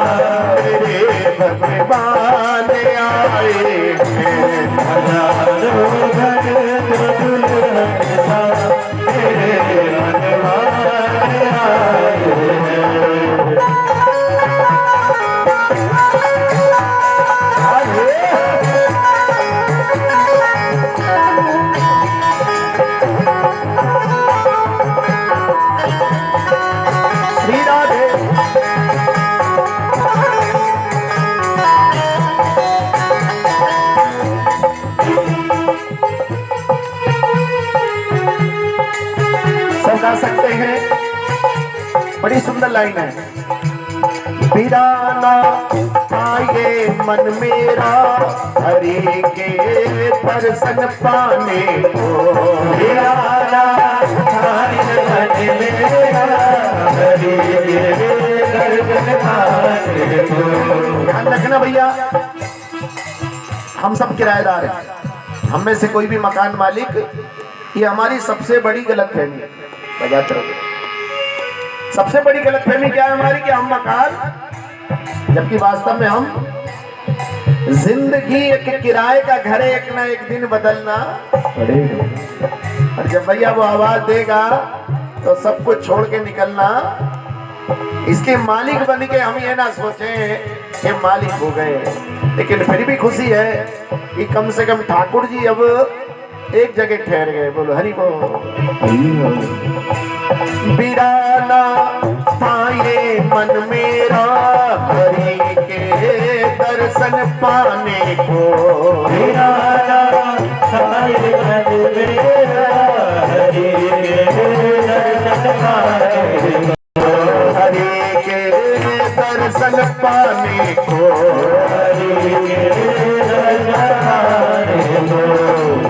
मेरे भगवान आए। सजा दो घड़ी को दुल्हन सा, मेरे भगवान आए। श्री राधे सब गा सकते हैं, बड़ी सुंदर लाइन है। बिराना आए मन मेरा हरि के दर्शन पाने को, बिराना आए मन मेरा हरि के दर्शन पाने को। ध्यान रखना भैया, हम सब किराएदार हैं, हम में से कोई भी मकान मालिक, ये हमारी सबसे बड़ी गलतफहमी है। बजाते रहो। सबसे बड़ी गलतफहमी क्या है हमारी कि हम मकान, जबकि वास्तव में हम जिंदगी एक किराए का घर है, एक ना एक दिन बदलना पड़ेगा। और जब भैया वो आवाज देगा तो सब कुछ छोड़ के निकलना। इसलिए मालिक बन के हम ये ना सोचें कि मालिक हो गए, लेकिन फिर भी खुशी है कि कम से कम ठाकुर जी अब एक जगह ठहर गए। बोलो हरि बोल। बिराना पाए मन मेरा हरि के दर्शन पाने को, बिराना पाए मन मेरा हरि के दर्शन पाने को, हरि के दर्शन पाने को, हरि के दर्शन पाने को।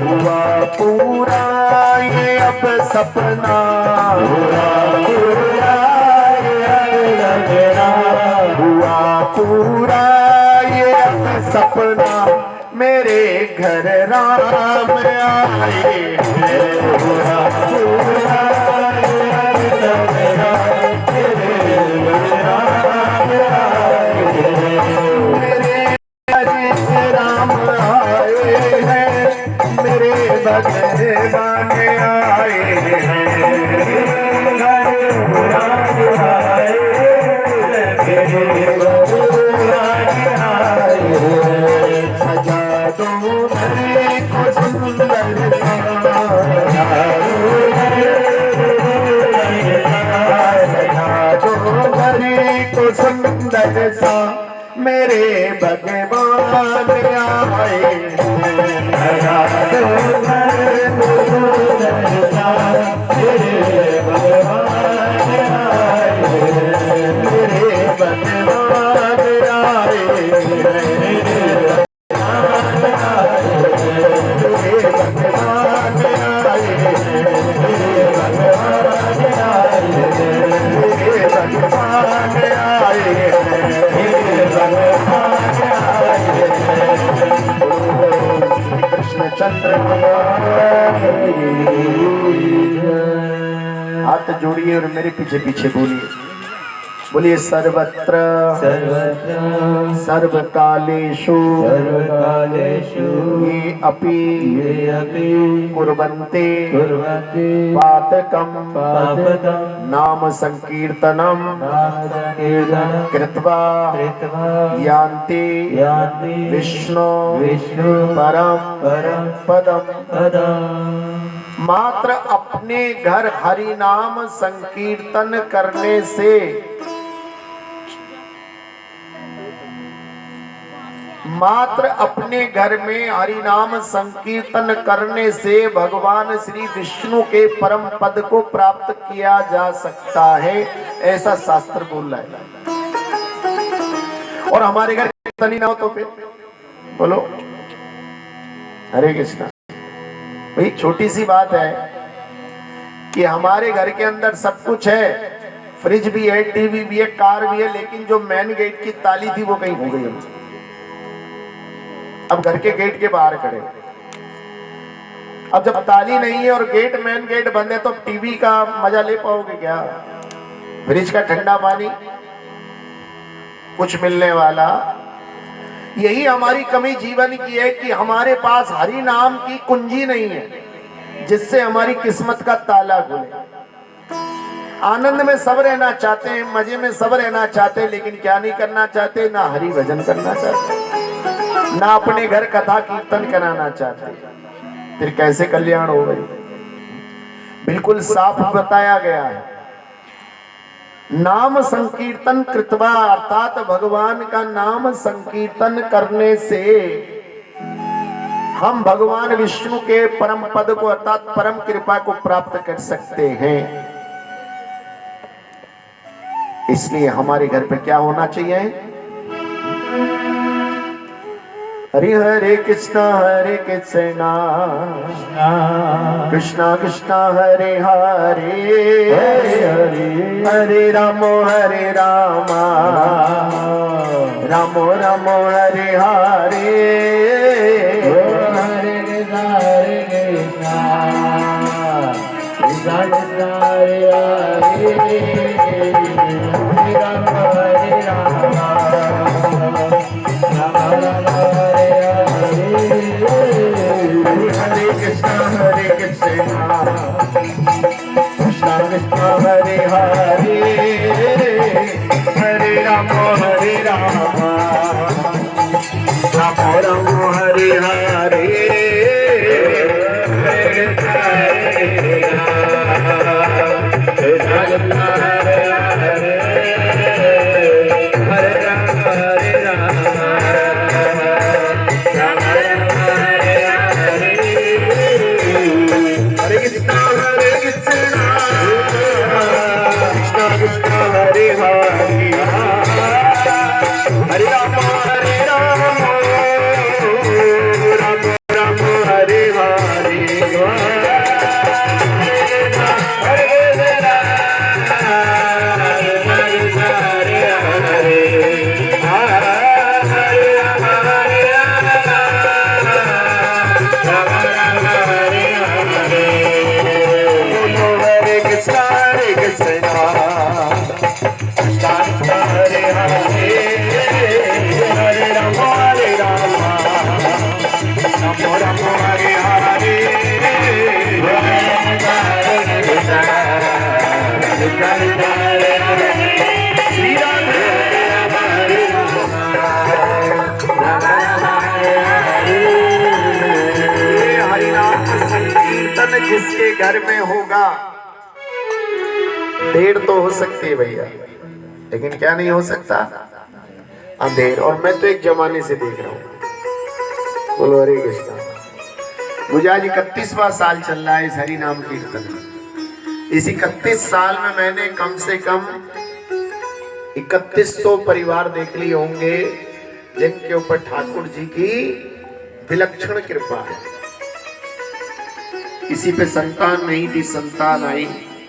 हुआ पूरा ये अब सपना, पूरा पूरा ये लगना, हुआ पूरा ये अब सपना, मेरे घर राम आए हैं। पूरा पूरा ये लगना, मेरे राम आए हैं। मेरे घर राम आए हैं, मेरे भगवान आए हैं। सजा दो घरे को सुंदर सा, सजा दो घरे को सुंदर सा, मेरे भगवान आए हैं। सजा दो घरे को सुंदर सा, मेरे भगवान आए हैं। मेरे भगवान आए हैं। मेरे पीछे पीछे बोलिए। बोलिए सर्वत्र सर्वत्र सर्वकालेषु सर्वकालेषु ये अपि कुर्वन्ते कुर्वन्ति पातकं पातकं नाम संकीर्तनम नाम संकीर्तनं कृत्वा कृत्वा यान्ति यान्ति विष्णु परम पदम। पदम्। मात्र अपने घर हरि नाम संकीर्तन करने से, मात्र अपने घर में हरि नाम संकीर्तन करने से भगवान श्री विष्णु के परम पद को प्राप्त किया जा सकता है, ऐसा शास्त्र बोल रहा है। और हमारे घर कीर्तन ही ना हो तो फिर बोलो हरे कृष्णा। भाई छोटी सी बात है कि हमारे घर के अंदर सब कुछ है, फ्रिज भी है, टीवी भी है, कार भी है, लेकिन जो मेन गेट की ताली थी वो कहीं खो गई हमसे। अब घर के गेट के बाहर खड़े, अब जब ताली नहीं है और गेट मेन गेट बंद है तो अब टीवी का मजा ले पाओगे क्या? फ्रिज का ठंडा पानी कुछ मिलने वाला? यही हमारी कमी जीवन की है कि हमारे पास हरि नाम की कुंजी नहीं है जिससे हमारी किस्मत का ताला खुले। आनंद में सब रहना चाहते हैं, मजे में सब रहना चाहते हैं, लेकिन क्या नहीं करना चाहते? ना हरि भजन करना चाहते, ना अपने घर कथा कीर्तन कराना चाहते। फिर कैसे कल्याण हो गई? बिल्कुल साफ बताया गया है, नाम संकीर्तन कृत्वा, अर्थात भगवान का नाम संकीर्तन करने से हम भगवान विष्णु के परम पद को अर्थात परम कृपा को प्राप्त कर सकते हैं। इसलिए हमारे घर पे क्या होना चाहिए? हरे हरे कृष्णा कृष्णा कृष्णा हरे हरे, हरे रामो रामो रामो हरे हरे, हरे कृष्णा कृष्णा कृष्णा हरे हरे, हरे राम हरे राम राम राम हरे हरे, हरे कृष्णा कृष्णा कृष्णा हरे हरे, हरे रामो रामो रामो हरे हरे, जिसके घर में होगा, देर तो हो सकती है भैया, लेकिन क्या नहीं हो सकता? अंधेर। और मैं तो एक जमाने से देख रहा हूँ। बोलो हरे कृष्णा। मुझे आज 31वां साल चल रहा है इस हरि नाम कीर्तन। इस 31 साल में मैंने कम से कम 3100 परिवार देख लिए होंगे जिनके ऊपर ठाकुर जी की विलक्षण कृपा है। किसी पे संतान नहीं थी, संतान आई।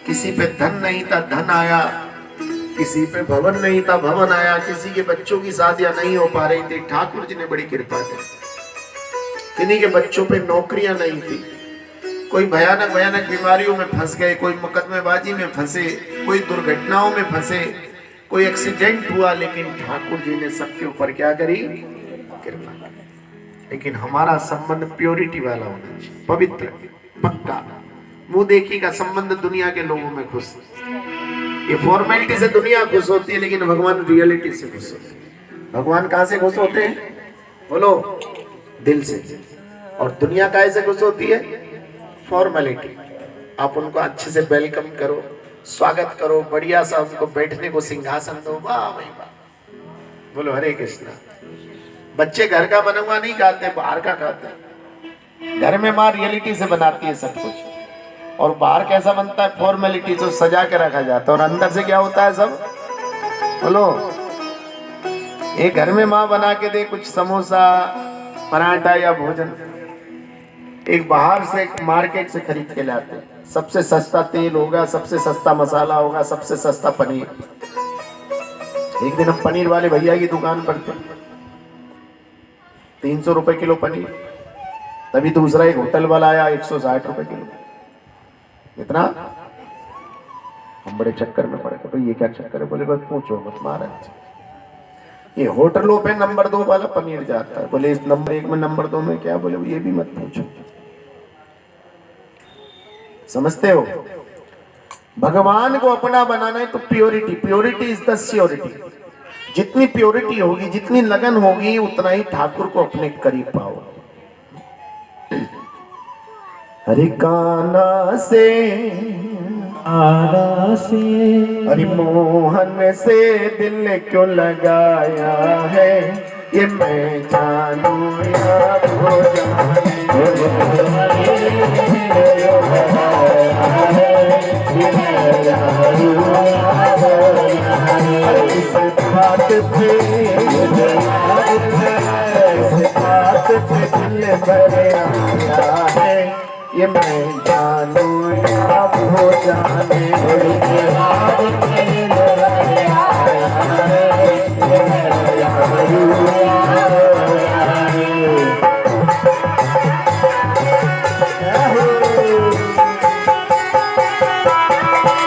किसी पे धन नहीं था, धन आया। किसी पे भवन नहीं था, भवन आया। किसी के बच्चों की शादियां नहीं हो पा रही थी, ठाकुर जी ने बड़ी कृपा की। किन्हीं के बच्चों पे नौकरियां नहीं थी, कोई भयानक भयानक बीमारियों में फंस गए, कोई मुकदमेबाजी में फंसे, कोई दुर्घटनाओं में फंसे, कोई एक्सीडेंट हुआ, लेकिन ठाकुर जी ने सबके ऊपर क्या करी? कृपा। लेकिन हमारा संबंध प्योरिटी वाला होना चाहिए, पवित्र, पक्का। मुंह देखी का संबंध दुनिया के लोगों में खुश, ये फॉर्मेलिटी से दुनिया खुश होती है, लेकिन भगवान रियलिटी से खुश होते हैं। भगवान कहाँ से खुश होते हैं? बोलो, दिल से। और दुनिया काहे से खुश होती है? फॉर्मेलिटी। आप उनको अच्छे से वेलकम करो, स्वागत करो, बढ़िया सा उनको बैठने को सिंहासन दो, वाह भाई वाह। बोलो हरे कृष्णा। बच्चे घर का बना हुआ नहीं खाते, बाहर का खाते हैं। घर में माँ रियलिटी से बनाती है सब कुछ, और बाहर कैसा बनता है? फॉर्मेलिटी से सजा के रखा जाता है, और अंदर से क्या होता है सब? बोलो। एक घर में माँ बना के दे कुछ समोसा, पराठा या भोजन, एक बाहर से एक मार्केट से खरीद के लाते हैं। सबसे सस्ता तेल होगा, सबसे सस्ता मसाला होगा, सबसे सस्ता पनीर। एक दिन हम पनीर वाले भैया की दुकान पर थे, 300 रुपए किलो पनीर। तभी दूसरा एक होटल वाला आया, 160 रुपए किलो। इतना हम बड़े चक्कर में पड़े। भाई ये क्या चक्कर है? बोले बस पूछो मत महाराज, ये होटलों पे नंबर 2 वाला पनीर जाता है। बोले इस नंबर 1 में नंबर 2 में क्या? बोले ये भी मत पूछो। समझते हो? भगवान को अपना बनाना है तो purity, purity is the surety. जितनी प्योरिटी होगी, जितनी लगन होगी, उतना ही ठाकुर को अपने करीब पाओगे। हरि कान्हा से, आना से, हरि मोहन से दिल क्यों लगाया है, ये मैं जानू या वो जाने। इस बात पे, इस बात पे दिल भरे आया है, ये मैं जानू या वो जाने।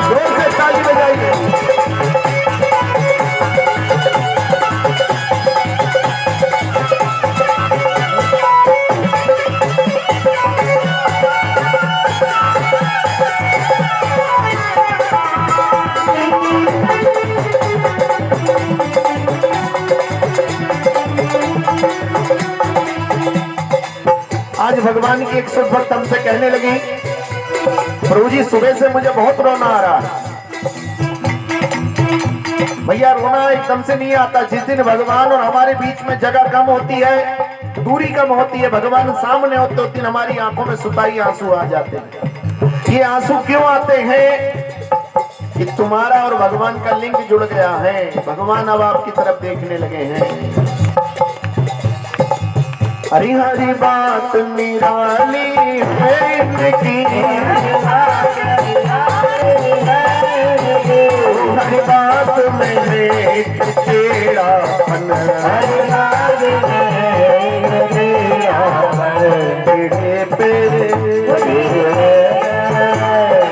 जोर से ताली बजाइए। आज भगवान की एक सुख भक्त हमसे कहने लगी, प्रभु जी सुबह से मुझे बहुत रोना आ रहा है। भैया रोना एकदम से नहीं आता। जिस दिन भगवान और हमारे बीच में जगह कम होती है, दूरी कम होती है, भगवान सामने होते, उस दिन हमारी आंखों में सुताई आंसू आ जाते हैं। ये आंसू क्यों आते हैं? कि तुम्हारा और भगवान का लिंक जुड़ गया है। भगवान अब आपकी तरफ देखने लगे हैं। हरी हरी बात निराली है इनकी, हरी बात मेरे तेरा मन,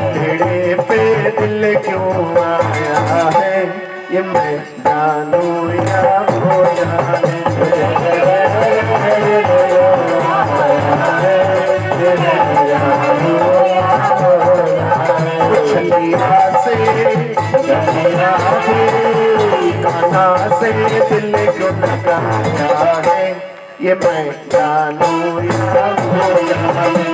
तेरे पे दिल क्यों आया है, ये मैं जानू या हो जाने। कान्हा से दिल क्यों लगाया है, ये मैं जानू या हो जाने।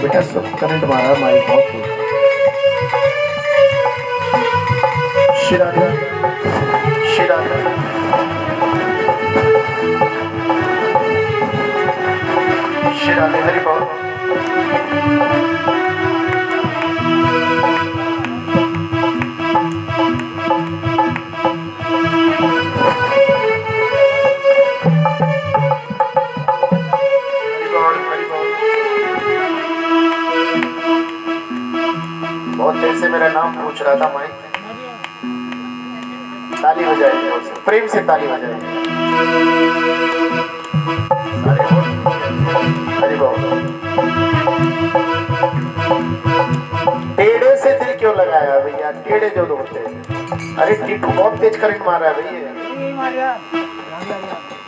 बेटा सब करंट मारा, माइक बहुत शिराधे शिराधे शिराधे हरि बोल। बहुत देर से मेरा नाम पूछ रहा था माइक। ताली बजाएंगे उसे, प्रेम से ताली बजाएंगे। हरि बोल। टेढ़े से दिल क्यों लगाया भैया? टेढ़े जो होते हैं। अरे टीटू बहुत तेज करंट मारा है भैया,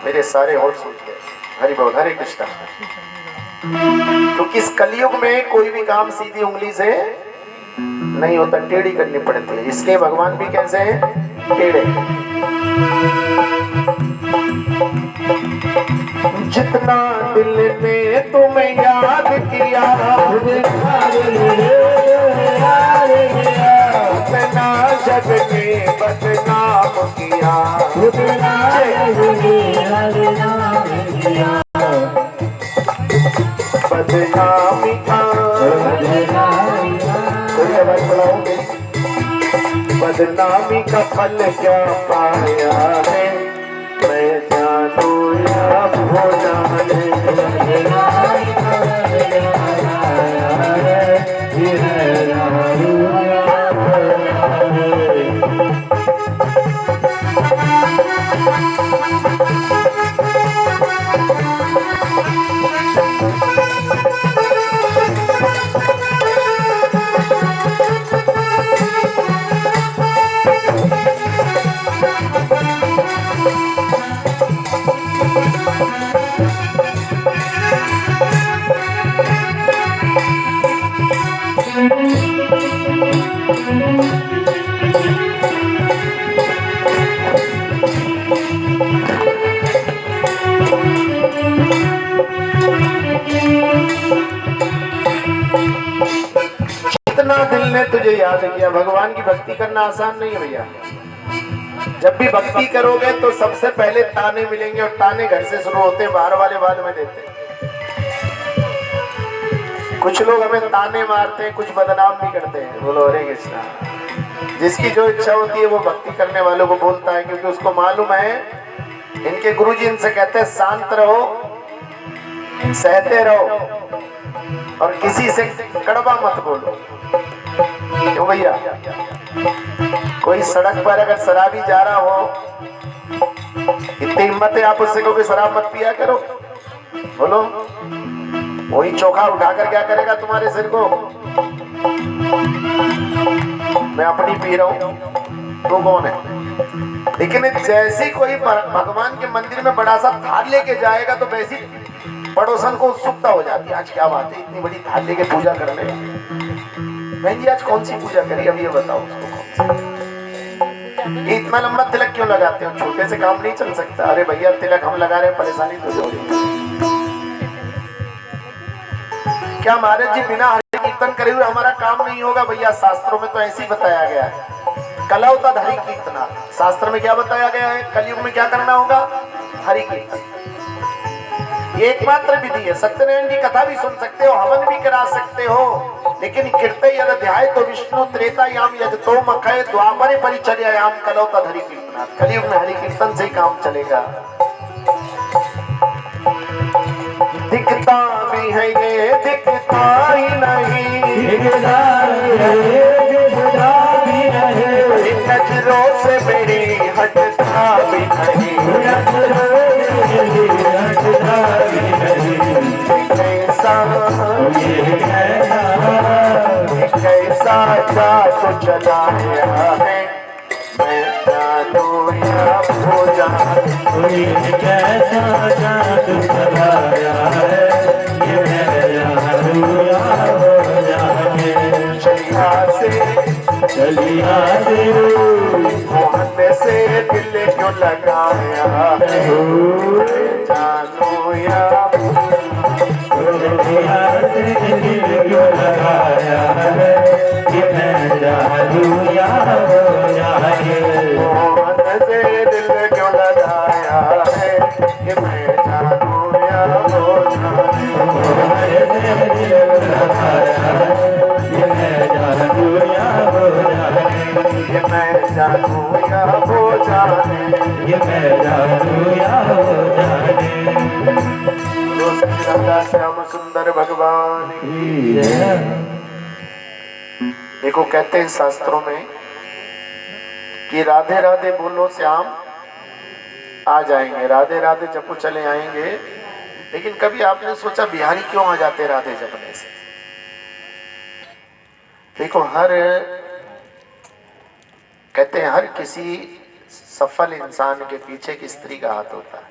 मेरे सारे होठ सूख गए। हरि बोल, हरे कृष्णा। क्योंकि इस कलयुग में कोई भी काम सीधी उंगली से नहीं होता, टेढ़ी करनी पड़ती है। इसके भगवान भी कैसे हैं? टेढ़े। जितना दिल ने तुम्हें याद किया, उतना जग ने बदनाम किया, बदनामी का बदनामी का फल क्या पाया है? मैं जानू या हो जाने। जितना दिल ने तुझे याद किया। भगवान की भक्ति करना आसान नहीं है भैया। जब भी भक्ति करोगे तो सबसे पहले ताने मिलेंगे, और ताने घर से शुरू होते हैं, बाहर वाले बाद में देते हैं। कुछ लोग हमें ताने मारते हैं, कुछ बदनाम भी करते हैं। बोलो हरे कृष्णा। जिसकी जो इच्छा होती है वो भक्ति करने वालों को बोलता है, क्योंकि उसको मालूम है इनके गुरुजी इनसे कहते हैं शांत रहो, सहते रहो, और किसी से कड़वा मत बोलो। क्यों भैया? कोई सड़क पर अगर शराबी जा रहा हो, इतनी हिम्मत है आप उससे कहोगे शराब मत पिया करो? बोलो। वही चोखा उठाकर क्या करेगा तुम्हारे सिर को? मैं अपनी पी रहा हूं, तो कौन है? लेकिन जैसे कोई भगवान के मंदिर में बड़ा सा थाल लेके जाएगा तो वैसी पड़ोसन को उत्सुकता हो जाती है। आज क्या बात है, इतनी बड़ी थाल लेके पूजा करने? बहन जी आज कौन सी पूजा करी? अब ये बताओ उसको कौन सी? इतना लंबा तिलक क्यों लगाते हो? छोटे से काम नहीं चल सकता? अरे भैया तिलक हम लगा रहे हैं, परेशानी तो हो रही। क्या महाराज जी बिना हरि कीर्तन करे हुए हमारा काम नहीं होगा? भैया शास्त्रों में तो ऐसे ही बताया गया है। कलौता हरि कीर्तना, शास्त्र में क्या बताया गया है? कलयुग में क्या करना होगा? हरि कीर्तन। ये एकमात्र विधि है। सत्यनारायण की कथा भी सुन सकते हो, हवन भी करा सकते हो, लेकिन कीर्तन यद ध्याय तो विष्णु त्रेतायाम यजतो मखय द्वापरे परिचर्यायाम कलौता हरि कीर्तना। कलयुग में हरि कीर्तन से ही काम चलेगा। दिखता भी है ये दिखता ही नहीं, नजरों से मेरी हटता भी नहीं, कैसा जादू चलाया है? मैं जानू या हो जाने। कैसा जादू चलाया है? ये मैं जानू या हो जाने। चलिया से मोहन से दिल क्यों लगाया है? जानू या से दिल क्यों लगाया है? ये मैं जानू या हो जाने। ये मैं जानूं या वो जाने। हरे से दिल लगाया ये मैं जानूं या वो जाने। ये मैं जानूं या वो जाने। ये मैं जानूं या वो जाने। बोलो सच्चिदानंद श्याम सुंदर भगवान की जय। देखो कहते हैं शास्त्रों में कि राधे राधे बोलो श्याम आ जाएंगे, राधे राधे जपो चले आएंगे। लेकिन कभी आपने सोचा बिहारी क्यों आ जाते राधे जपने से? देखो कहते हैं हर किसी सफल इंसान के पीछे एक स्त्री का हाथ होता है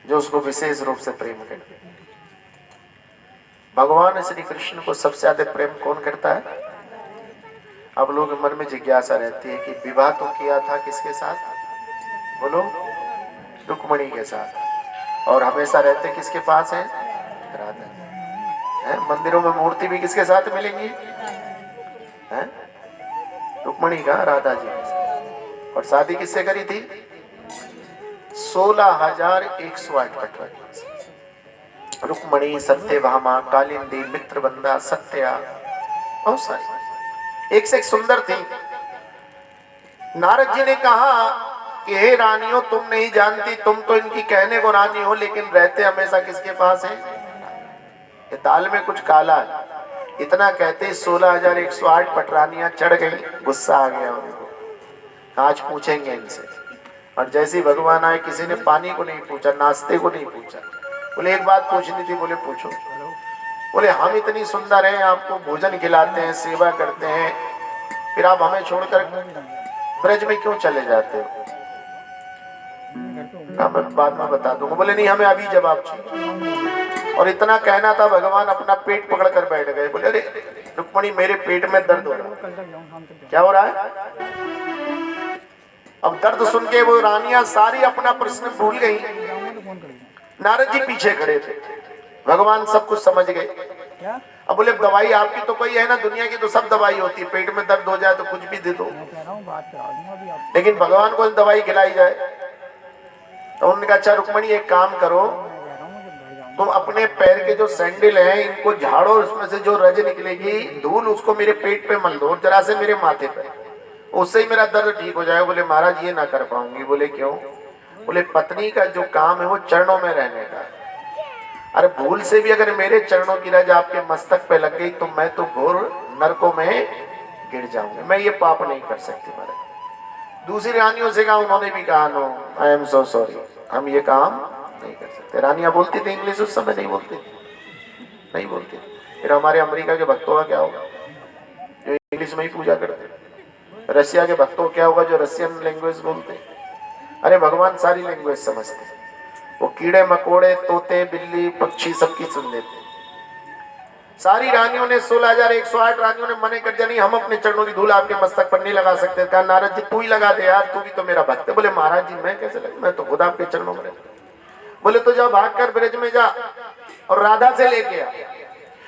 जो उसको विशेष रूप से प्रेम करती है। भगवान श्री कृष्ण को सबसे ज्यादा प्रेम कौन करता है? अब लोग मन में जिज्ञासा रहती है कि विवाह तो किया था किसके साथ? बोलो, रुक्मणी के साथ। और हमेशा रहते किसके पास है? राधा है। मंदिरों में मूर्ति भी किसके साथ मिलेंगी? है रुक्मणी का, राधा जी के साथ। और शादी किससे करी थी? 16,108 पटवारी। रुक्मणी, सत्यभामा, कालिंदी, मित्रबंधा, सत्या, बहुत सारी, एक से एक सुंदर थी। नारद जी ने कहा कि हे रानियों, तुम नहीं जानती, तुम तो इनकी कहने को रानी हो लेकिन रहते हमेशा किसके पास है? ये दाल में कुछ काला है। इतना कहते 16,108 पटरानियां चढ़ गई। गुस्सा आ गया उनको, आज पूछेंगे इनसे। और जैसे ही भगवान आए, किसी ने पानी को नहीं पूछा, नाश्ते को नहीं पूछा। बोले एक बात पूछनी थी। बोले पूछो। बोले हम इतनी सुंदर हैं, आपको भोजन खिलाते हैं, सेवा करते हैं, फिर आप हमें छोड़कर ब्रज में क्यों चले जाते हो? मैं बाद में बता दूंगा। बोले नहीं, हमें अभी जवाब चाहिए। और इतना कहना था, भगवान अपना पेट पकड़ कर बैठ गए। बोले अरे रुक्मणी, मेरे पेट में दर्द हो रहा है। क्या हो रहा है? अब दर्द सुन के वो रानियां सारी अपना प्रश्न भूल गई। नारद जी पीछे खड़े थे। भगवान सब कुछ समझ गए। अब बोले दवाई आपकी तो कोई है ना, दुनिया की तो सब दवाई होती है, पेट में दर्द हो जाए तो कुछ भी दे दो, लेकिन भगवान को दवाई खिलाई जाए। तो उन्होंने कहा अच्छा रुक्मणी, एक काम करो, तुम अपने पैर के जो सैंडल हैं इनको झाड़ो, उसमें से जो रज निकलेगी धूल उसको मेरे पेट पे मल दो, जरा से मेरे माथे पे, उससे ही मेरा दर्द ठीक हो जाएगा। बोले महाराज ये ना कर पाऊंगी। बोले क्यों? बोले पत्नी का जो काम है वो चरणों में रहने का है। अरे भूल से भी अगर मेरे चरणों की रज आपके मस्तक पे लग गई तो मैं तो घोर नरकों में गिर जाऊंगी, मैं ये पाप नहीं कर सकती। महाराज दूसरी रानियों से कहा, उन्होंने भी कहा no I am so sorry, हम ये काम नहीं कर सकते। रानियां बोलती थी इंग्लिश, उस समय नहीं बोलती, नहीं बोलती। फिर हमारे अमेरिका के भक्तों का क्या होगा जो इंग्लिश में ही पूजा करते? रशिया के भक्तों क्या होगा जो रशियन लैंग्वेज बोलते? अरे भगवान सारी लैंग्वेज समझते, वो कीड़े मकोड़े, तोते, बिल्ली, पक्षी सबकी सुन लेते। सारी रानियों ने 16,108 रानियों ने मने कर दिया, नहीं हम अपने चरणों की धूल आपके मस्तक पर नहीं लगा सकते। कहा नारद जी तू ही लगा दे यार, तू भी तो मेरा भक्त है। बोले महाराज जी मैं कैसे लगा, मैं तो खुद आपके चरणों में रहता। बोले तो जा भाग कर ब्रज में जा और राधा से लेके आ।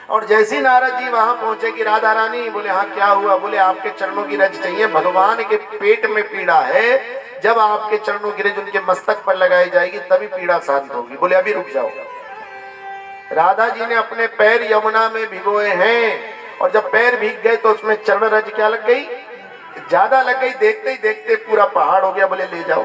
और जैसी नारद जी वहां पहुंचे कि राधा रानी, बोले हाँ क्या हुआ? बोले आपके चरणों की रज चाहिए, भगवान के पेट में पीड़ा है, जब आपके चरणों की रज उनके मस्तक पर लगाई जाएगी तभी पीड़ा शांत होगी। बोले अभी रुक जाओ। राधा जी ने अपने पैर यमुना में भिगोए हैं और जब पैर भीग गए तो उसमें चरण रज क्या लग गई? ज्यादा लग गई। देखते ही देखते पूरा पहाड़ हो गया। बोले ले जाओ।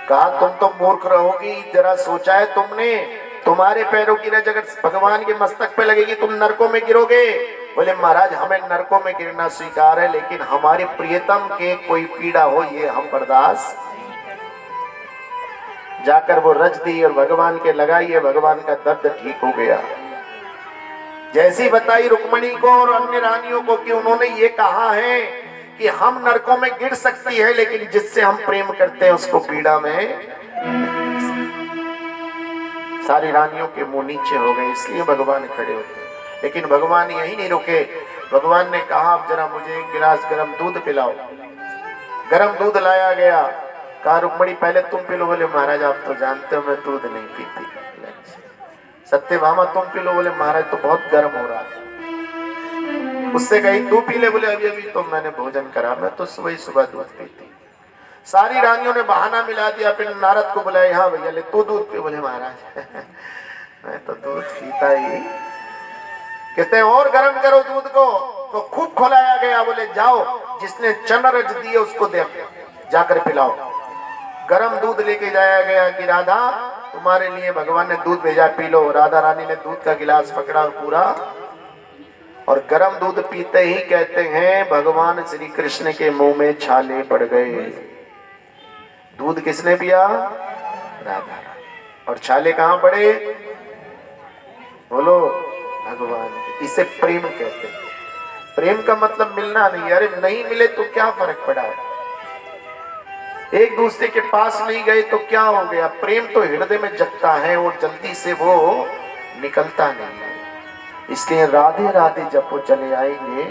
कहा तुम तो मूर्ख रहोगी, जरा सोचा है तुमने? तुम्हारे पैरों की रज अगर भगवान के मस्तक पे लगेगी तुम नरकों में गिरोगे। बोले महाराज हमें नरकों में गिरना स्वीकार है, लेकिन हमारे प्रियतम के कोई पीड़ा हो ये हम बर्दाश्त। जाकर वो रज दी और भगवान के लगाई है, भगवान का दर्द ठीक हो गया। जैसी बताई रुक्मणी को और अन्य रानियों को कि उन्होंने ये कहा है कि हम नरकों में गिर सकती है, लेकिन जिससे हम प्रेम करते हैं उसको पीड़ा में। सारी रानियों के मुंह नीचे हो गए, इसलिए भगवान खड़े होते। लेकिन भगवान यही नहीं रुके। भगवान ने कहा अब जरा मुझे एक गिलास गर्म दूध पिलाओ। गर्म दूध लाया गया। कहा रुक्मणी पहले तुम पी लो। बोले महाराज आप तो जानते हो मैं दूध नहीं पीती। सत्यभामा तुम पी लो। बोले महाराज तो बहुत गर्म हो रहा था। उससे कही तू पी ले। बोले अभी अभी तो मैंने भोजन करा, मैं तो सुबह सुबह दूध पीती। सारी रानियों ने बहाना मिला दिया, फिर नारद को बुलाया, हाँ भैया ले तो दूध पे। बोले महाराज मैं तो दूध पीता ही। कहते हैं और गर्म करो दूध को, तो खूब खिलाया गया। बोले जाओ जिसने चंद्रज दिए उसको दे जाकर पिलाओ। गरम दूध लेके जाया गया कि राधा तुम्हारे लिए भगवान ने दूध भेजा, पी लो। राधा रानी ने दूध का गिलास पकड़ा पूरा, और गरम दूध पीते ही कहते हैं भगवान श्री कृष्ण के मुंह में छाले पड़ गए। दूध किसने पिया? राधा। और छाले कहां पड़े? बोलो भगवान के। इसे प्रेम कहते हैं। प्रेम का मतलब मिलना नहीं। अरे नहीं मिले तो क्या फर्क पड़ा, एक दूसरे के पास नहीं गए तो क्या हो गया। प्रेम तो हृदय में जगता है और जल्दी से वो निकलता नहीं है। इसलिए राधे राधे जब वो चले आएंगे,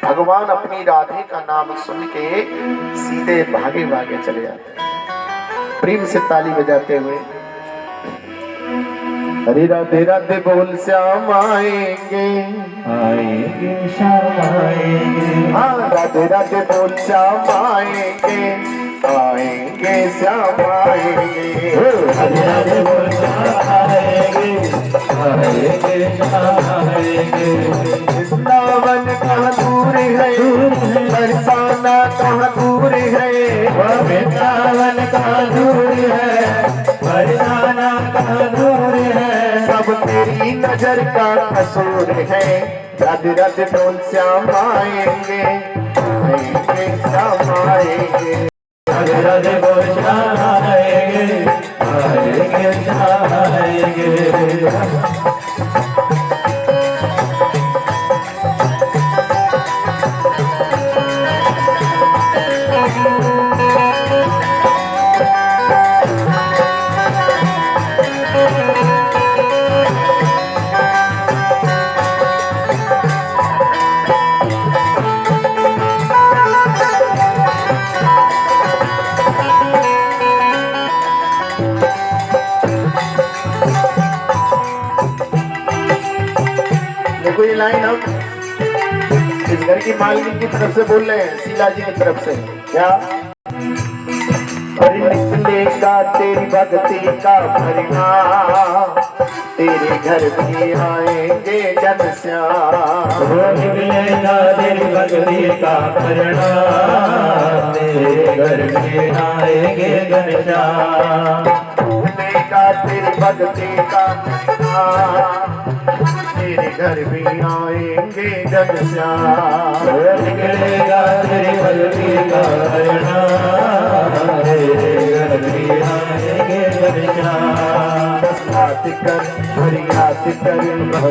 भगवान अपनी राधे का नाम सुन के सीधे भागे भागे चले जाते हैं, प्रेम से ताली बजाते हुए। हरे राधे राधे बोल श्याम आएंगे, आएंगे श्याम आएंगे। हाँ राधे राधे बोल श्याम आएंगे, आएंगे श्याम आएंगे। राधे राधे बोल श्याम आएंगे, आएंगे श्याम आएंगे। वृंदावन कहाँ दूर है, बरसाना कहाँ दूर है। वृंदावन कहाँ दूर है, बरसाना कहाँ दूर है। सब तेरी नजर का कसूर है। राधे राधे बोल श्याम आएंगे, आएंगे श्याम आएंगे। राधे राधे बोल श्याम आएंगे, आएंगे श्याम आएंगे। देखो ये लाइन हम इस घर की मालकिन की तरफ से बोल रहे हैं, शीला जी की तरफ से। क्या निकलेगा तेरी भक्ति का परिणाम, तेरे घर भी आएंगे घनश्याम। निकलेगा तेरी भक्ति का परिणाम, तेरे घर में आएंगे घनश्याम। निकलेगा तेरी भक्ति का परिणाम, तेरे घर भी आएंगे घनश्याम। निकलेगा तेरी भक्ति का परिणाम, तेरे घर में आएंगे घनश्याम। बात कर फरियाद कर,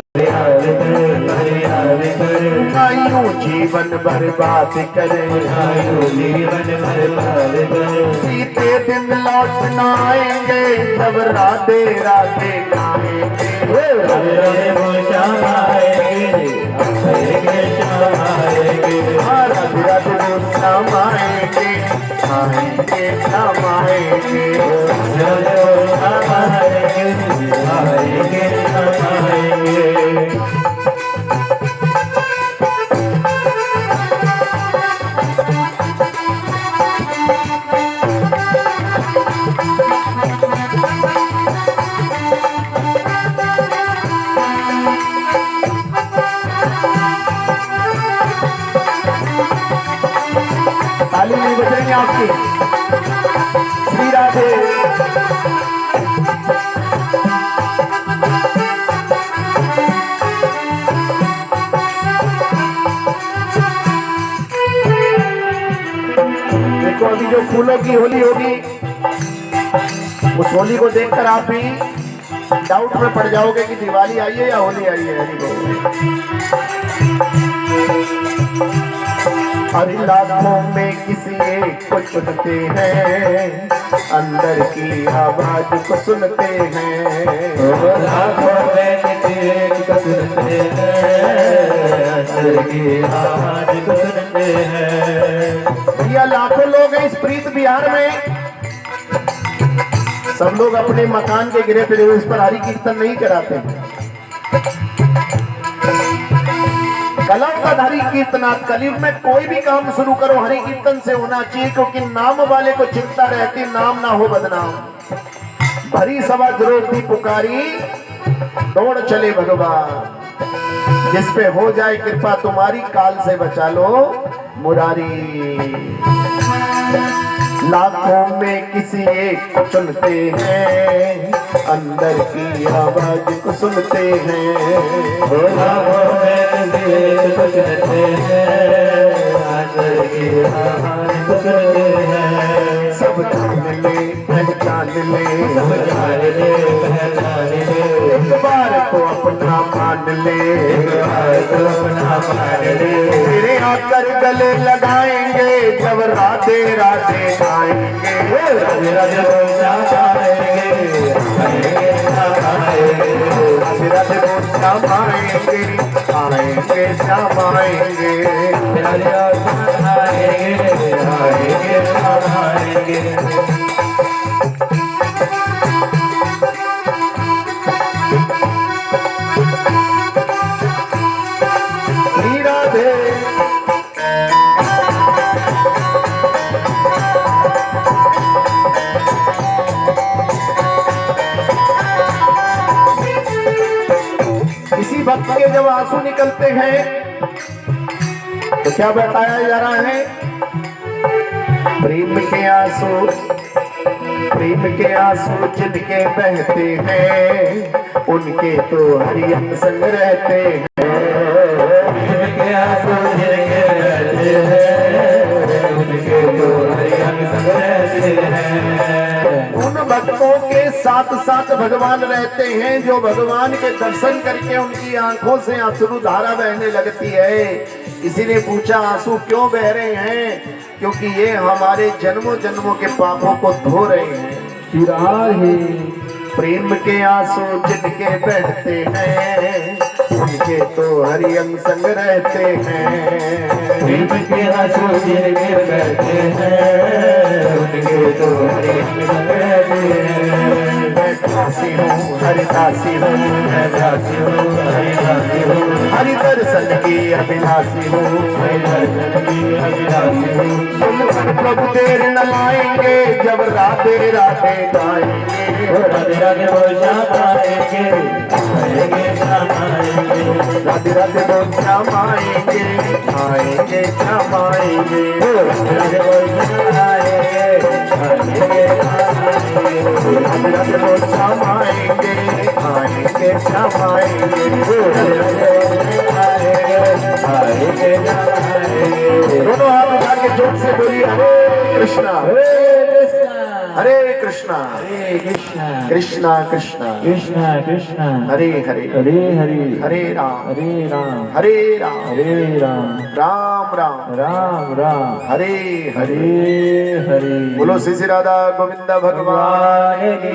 फरियाद कर, फरियाद कर। आयु जीवन बर्बाद करे, आयु जीवन बर्बाद कर। बीते दिन लौट न आएंगे, जब राधे राधे गाएंगे। राधे राधे बोल श्याम आएंगे, आएंगे श्याम आएंगे। राधे राधे बोल श्याम आएंगे, आएंगे श्याम आएंगे। राधे बोल श्याम आएंगे, आएंगे श्याम आएंगे। ताली नहीं बजेंगे आपकी। श्री राधे। देखो अभी जो फूलों की होली होगी, उस होली को देखकर आप भी डाउट में पड़ जाओगे कि दिवाली आई है या होली आई है। हरि लाखों में किसी एक को चुनते हैं, अंदर की आवाज को सुनते हैं। लाखों में किसी एक को सुनते हैं, अंदर की आवाज को सुनते हैं। यह लाखों लोग हैं इस प्रीत बिहार में, सब लोग अपने मकान के गिरे फिरे उस पर हरि कीर्तन नहीं कराते। कलम तद हरि कीर्तनाथ। कलयुग में कोई भी काम शुरू करो हरि कीर्तन से होना चाहिए, क्योंकि नाम वाले को चिंता रहती, नाम ना हो बदनाम। भरी सभा द्रौपदी पुकारी, दौड़ चले भगवान। जिस पे हो जाए कृपा तुम्हारी, काल से बचा लो मुरारी। लाखों में किसी एक को चुनते हैं, अंदर की आवाज को सुनते हैं। लाखों में किसी एक को चुनते हैं, अंदर की आवाज को सुनते हैं। सब जान ले पहचान ले, सब जान ले पहचान ले, एक बार को अपना मान ले, एक बार को अपना मान ले। तेरे आकर गले लगाएंगे, जब राधे राधे गाएंगे। राधे राधे बोलना पाएंगे, राधे राधे बोलना पाएंगे, आएंगे श्याम आएंगे। राधे आएंगे, आएंगे श्याम आएंगे। श्री राधे किसी भक्त के जब आंसू निकलते हैं तो क्या बताया जा रहा है? प्रेम के आंसू, प्रेम के आंसू जिनके बहते हैं, उनके तो हरि अंग संग रहते हैं। प्रेम के आंसू जिनके बहते हैं, उनके तो हरि अंग संग रहते हैं। उन भक्तों के साथ साथ भगवान रहते हैं, जो भगवान के दर्शन करके उनकी आंखों से आंसू धारा बहने लगती है। किसी ने पूछा आंसू क्यों बह रहे हैं? क्योंकि ये हमारे जन्मों जन्मों के पापों को धो रहे हैं। प्रेम के आंसू जिनके बहते हैं, उनके तो हरि अंग संग रहते हैं। प्रेम के आंसू जिनके बहते हैं, उनके तो हरि अंग संग रहते हैं। मैं दासी हूँ हरिदासी हूँ, मैं दासी हूँ हरिदासी हूँ, हरि दर्शन की अभिलाषी हूँ। हरि दर्शन की अभिलाषी हूँ। सुन प्रभु देर न लाएंगे, जब राधे राधे गाएंगे। राधे राधे बोल श्याम आएंगे, आएंगे श्याम आएंगे। राधे राधे बोल श्याम आएंगे, आएंगे श्याम आएंगे। राधे राधे बोल श्याम आएंगे, आएंगे श्याम आएंगे। राधे राधे बोल श्याम आएंगे, आएंगे श्याम आएंगे। राधे राधे बोल श्याम आएंगे, आएंगे श्याम आएंगे। दोनों हाथ उठा के जोर से बोलिए हरे कृष्णा हरे हरे कृष्णा कृष्णा, हरे कृष्णा, कृष्णा कृष्णा कृष्णा कृष्णा, हरे हरे हरे हरे, हरे राम हरे राम, हरे राम हरे राम, राम राम राम राम, हरे हरे। हरे हरे। बोलो श्री राधा गोविंदा भगवान भगवान की